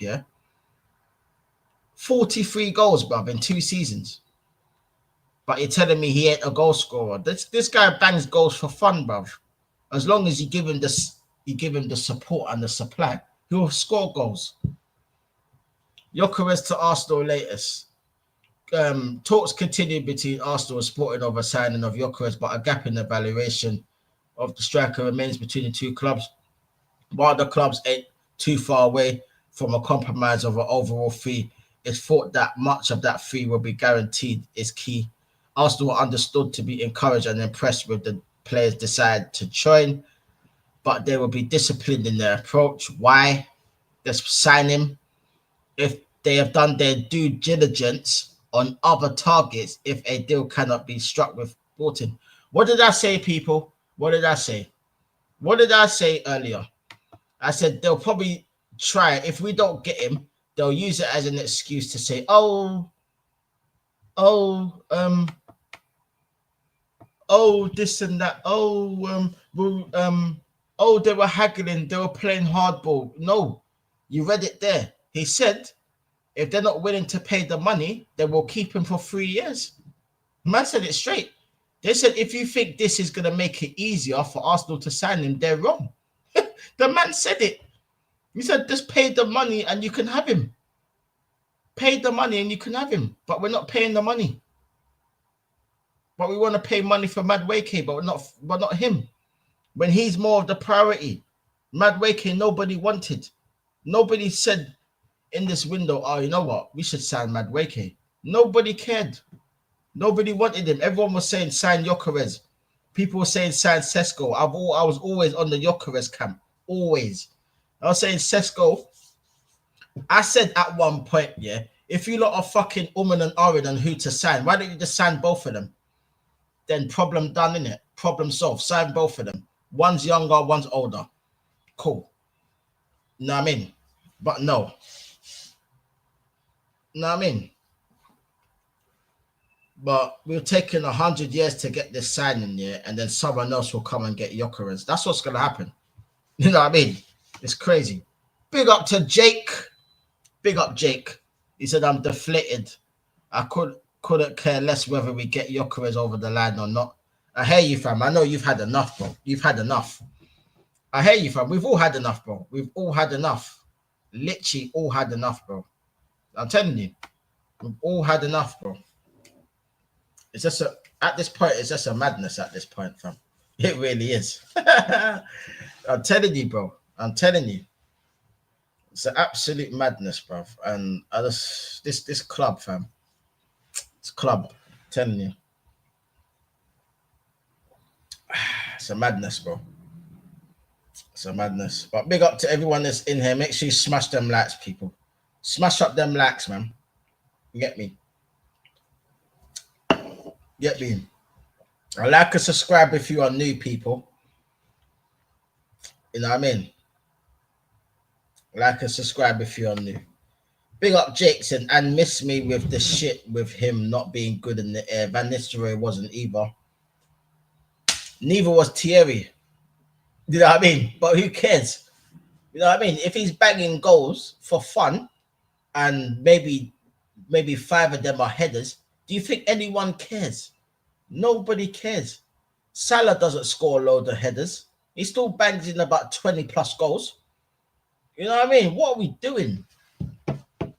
43 goals, bruv, in 2 seasons. But you're telling me he ain't a goal scorer. This guy bangs goals for fun, bruv. As long as you give him the support and the supply, he'll score goals. Gyökeres to Arsenal latest. Talks continue between Arsenal and Sporting over signing of Gyökeres, but a gap in the valuation of the striker remains between the two clubs. While the clubs ain't too far away from a compromise of an overall fee, it's thought that much of that fee will be guaranteed is key. Arsenal are understood to be encouraged and impressed with the players decide to join, but they will be disciplined in their approach. Why? Just sign him. If they have done their due diligence on other targets, if a deal cannot be struck with Sporting. What did I say, people? What did I say? What did I say earlier? I said they'll probably try. If we don't get him, they'll use it as an excuse to say, oh, this and that. They were haggling. They were playing hardball. No, you read it there. He said, if they're not willing to pay the money, they will keep him for 3 years. Man said it straight. They said, if you think this is going to make it easier for Arsenal to sign him, they're wrong. The man said it. He said, just pay the money and you can have him. Pay the money and you can have him. But we're not paying the money. But we want to pay money for Madueke, but not him. When he's more of the priority. Madueke, nobody wanted. Nobody said in this window, oh, you know what? We should sign Madueke. Nobody cared. Nobody wanted him. Everyone was saying sign Gyökeres. People were saying sign Sesko. I was always on the Gyökeres camp. Always. I was saying Sesko. I said at one point, yeah, if you lot are fucking and Arid on who to sign, why don't you just sign both of them? Then problem done, innit? Problem solved. Sign both of them. One's younger, one's older. Cool. Know what I mean? But no. Know what I mean? But we're taking 100 years to get this signing here, and then someone else will come and get Gyökeres. That's what's going to happen. You know what I mean? It's crazy. Big up to Jake. Big up, Jake. He said, I'm deflated. I couldn't care less whether we get Gyökeres over the line or not. I hear you, fam. I know you've had enough, bro. You've had enough. I hear you, fam. We've all had enough, bro. We've all had enough. Literally all had enough, bro. I'm telling you. We've all had enough, bro. It's just at this point, it's just a madness at this point, fam. It really is. I'm telling you, bro. I'm telling you. It's an absolute madness, bro. And this club, fam. It's club. I'm telling you. It's a madness, bro. It's a madness. But big up to everyone that's in here. Make sure you smash them likes, people. Smash up them likes, man. You get me? Get me? Like and subscribe if you are new, people. You know what I mean? Like and subscribe if you are new. Big up Jackson and miss me with the shit with him not being good in the air. Van Nistelrooy wasn't either. Neither was Thierry. You know what I mean? But who cares? You know what I mean? If he's banging goals for fun and maybe 5 of them are headers, do you think anyone cares? Nobody cares. Salah doesn't score a load of headers. He still bangs in about 20 plus goals. You know what I mean? What are we doing?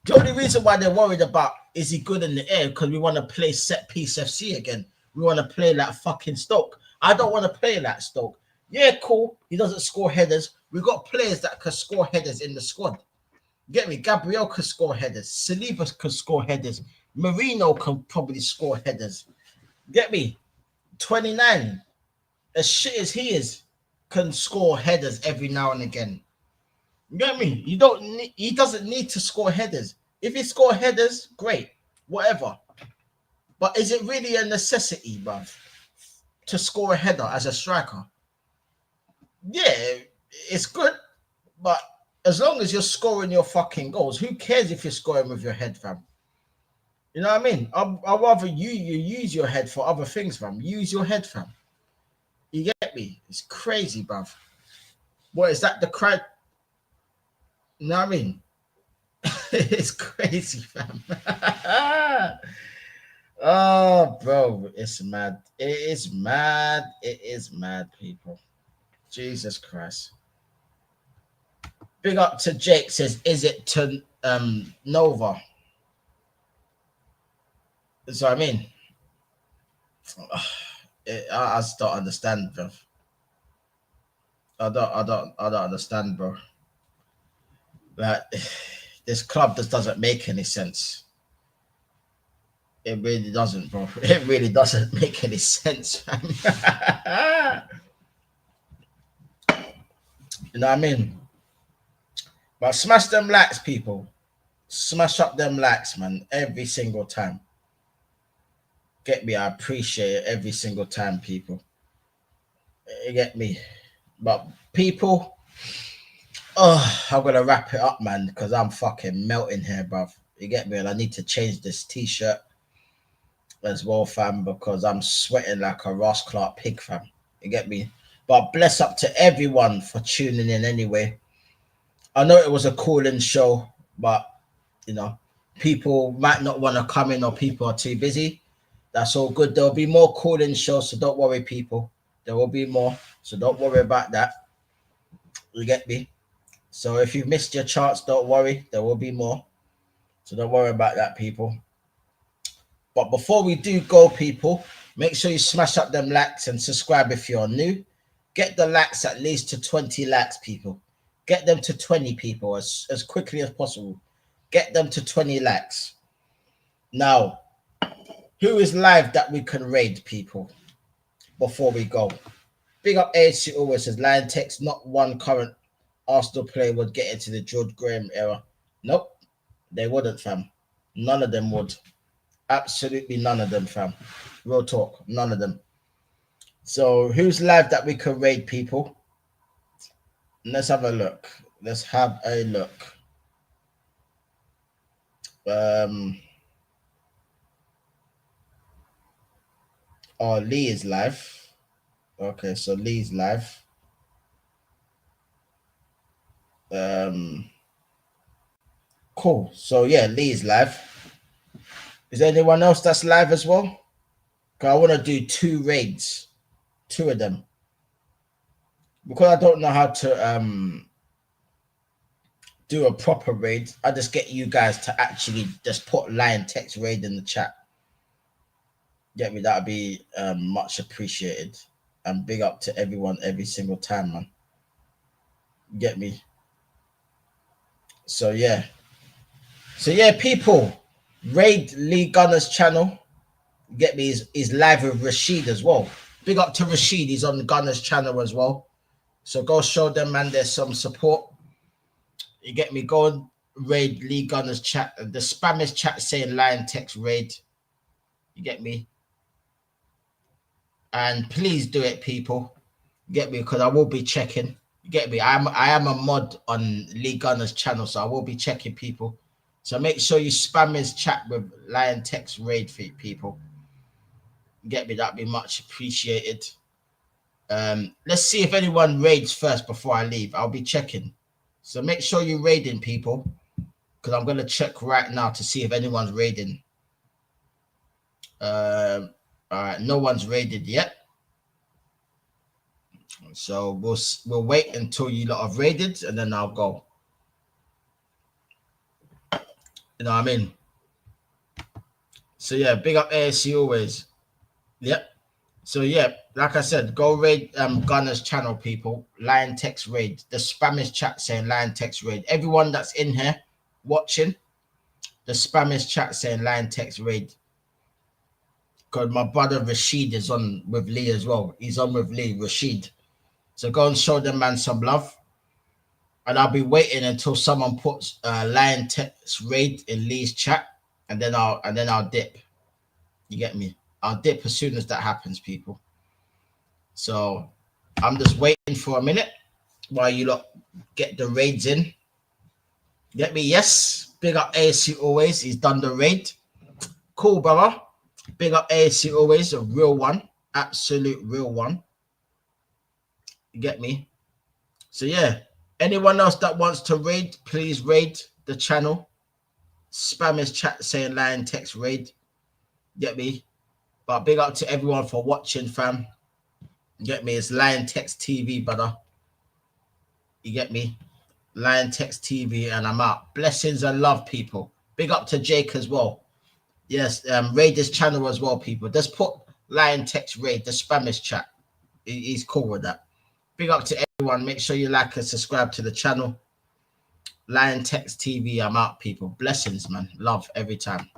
The only reason why they're worried about is he good in the air because we want to play set piece FC again. We want to play like fucking Stoke. I don't want to play like Stoke. Yeah, cool. He doesn't score headers. We've got players that can score headers in the squad. Get me? Gabriel can score headers. Saliba can score headers. Marino can probably score headers. Get me? 29, as shit as he is, can score headers every now and again. You get me? He doesn't need to score headers. If he score headers, great. Whatever. But is it really a necessity, bruv, to score a header as a striker? Yeah, it's good. But as long as you're scoring your fucking goals, who cares if you're scoring with your head, fam? You know what I mean? I'd rather you use your head for other things, fam. Use your head, fam. You get me? It's crazy, bruv. What is that? The crowd? You know what I mean? It's crazy, fam. Oh, bro, it's mad. It is mad. It is mad, people. Jesus Christ. Big up to Jake says, is it to Nova? So I mean, I just don't understand, bro. I don't understand, bro. Like, this club just doesn't make any sense. It really doesn't, bro. It really doesn't make any sense, man. You know what I mean? But smash them likes, people. Smash up them likes, man, every single time. Get me? I appreciate it every single time, people. You get me? But people, oh, I'm gonna wrap it up, man, because I'm fucking melting here, bruv. You get me? And I need to change this t-shirt as well, fam, because I'm sweating like a Ross Clark pig, fam. You get me? But bless up to everyone for tuning in anyway. I know it was a call-in show, but you know, people might not want to come in or people are too busy. That's all good. There'll be more call-in shows, so don't worry, people. There will be more, so don't worry about that. You get me? So if you missed your chance, don't worry. There will be more. So don't worry about that, people. But before we do go, people, make sure you smash up them likes and subscribe if you're new. Get the likes at least to 20 likes, people. Get them to 20 people as quickly as possible. Get them to 20 likes. Now, who is live that we can raid, people, before we go? Big up AHC always says, liontekz, not one current Arsenal player would get into the George Graham era. Nope, they wouldn't, fam. None of them would. Absolutely none of them, fam. Real talk, none of them. So who's live that we can raid, people? Let's have a look. Let's have a look. Oh, Lee is live. Okay, so Lee's live. Cool. So yeah, Lee is live. Is there anyone else that's live as well? Because I want to do 2 raids, 2 of them. Because I don't know how to do a proper raid. I just get you guys to actually just put liontekz raid in the chat. Get me? That'd be much appreciated. And big up to everyone every single time, man. Get me? So yeah. So yeah, people, raid Lee Gunner's channel. Get me? He's live with Rashid as well. Big up to Rashid. He's on Gunner's channel as well. So go show them, man, there's some support. You get me? Go and raid Lee Gunner's chat. The spammers chat saying liontekz raid. You get me? And please do it, people. Get me? Because I will be checking. You get me? I am a mod on Lee Gunner's channel, so I will be checking, people. So make sure you spam his chat with liontekz raid for people. You get me? That'd be much appreciated. Let's see if anyone raids first before I leave. I'll be checking. So make sure you're raiding, people, because I'm going to check right now to see if anyone's raiding. All right, no one's raided yet. So we'll wait until you lot have raided, and then I'll go. You know what I mean? So yeah, big up ASC always. Yep. So yeah, like I said, go raid Gunner's channel, people. Liontekz raid. The spammers chat saying liontekz raid. Everyone that's in here watching, the spammers chat saying liontekz raid. Because my brother Rashid is on with Lee as well. He's on with Lee, Rashid. So go and show them, man, some love. And I'll be waiting until someone puts liontekz raid in Lee's chat, and then I'll dip. You get me? I'll dip as soon as that happens, people. So I'm just waiting for a minute while you lot get the raids in. Get me? Yes. Big up ASC always. He's done the raid. Cool, brother. Big up ASC always. A real one. Absolute real one. You get me? So yeah. Anyone else that wants to raid, please raid the channel. Spam his chat saying liontekz raid. Get me? But big up to everyone for watching, fam. Get me? It's liontekztv, brother. You get me? liontekztv, and I'm out. Blessings and love, people. Big up to Jake as well. Yes, raid this channel as well, people. Just put liontekz raid, the Spanish chat. He's cool with that. Big up to everyone. Make sure you like and subscribe to the channel. liontekztv, I'm out, people. Blessings, man. Love every time.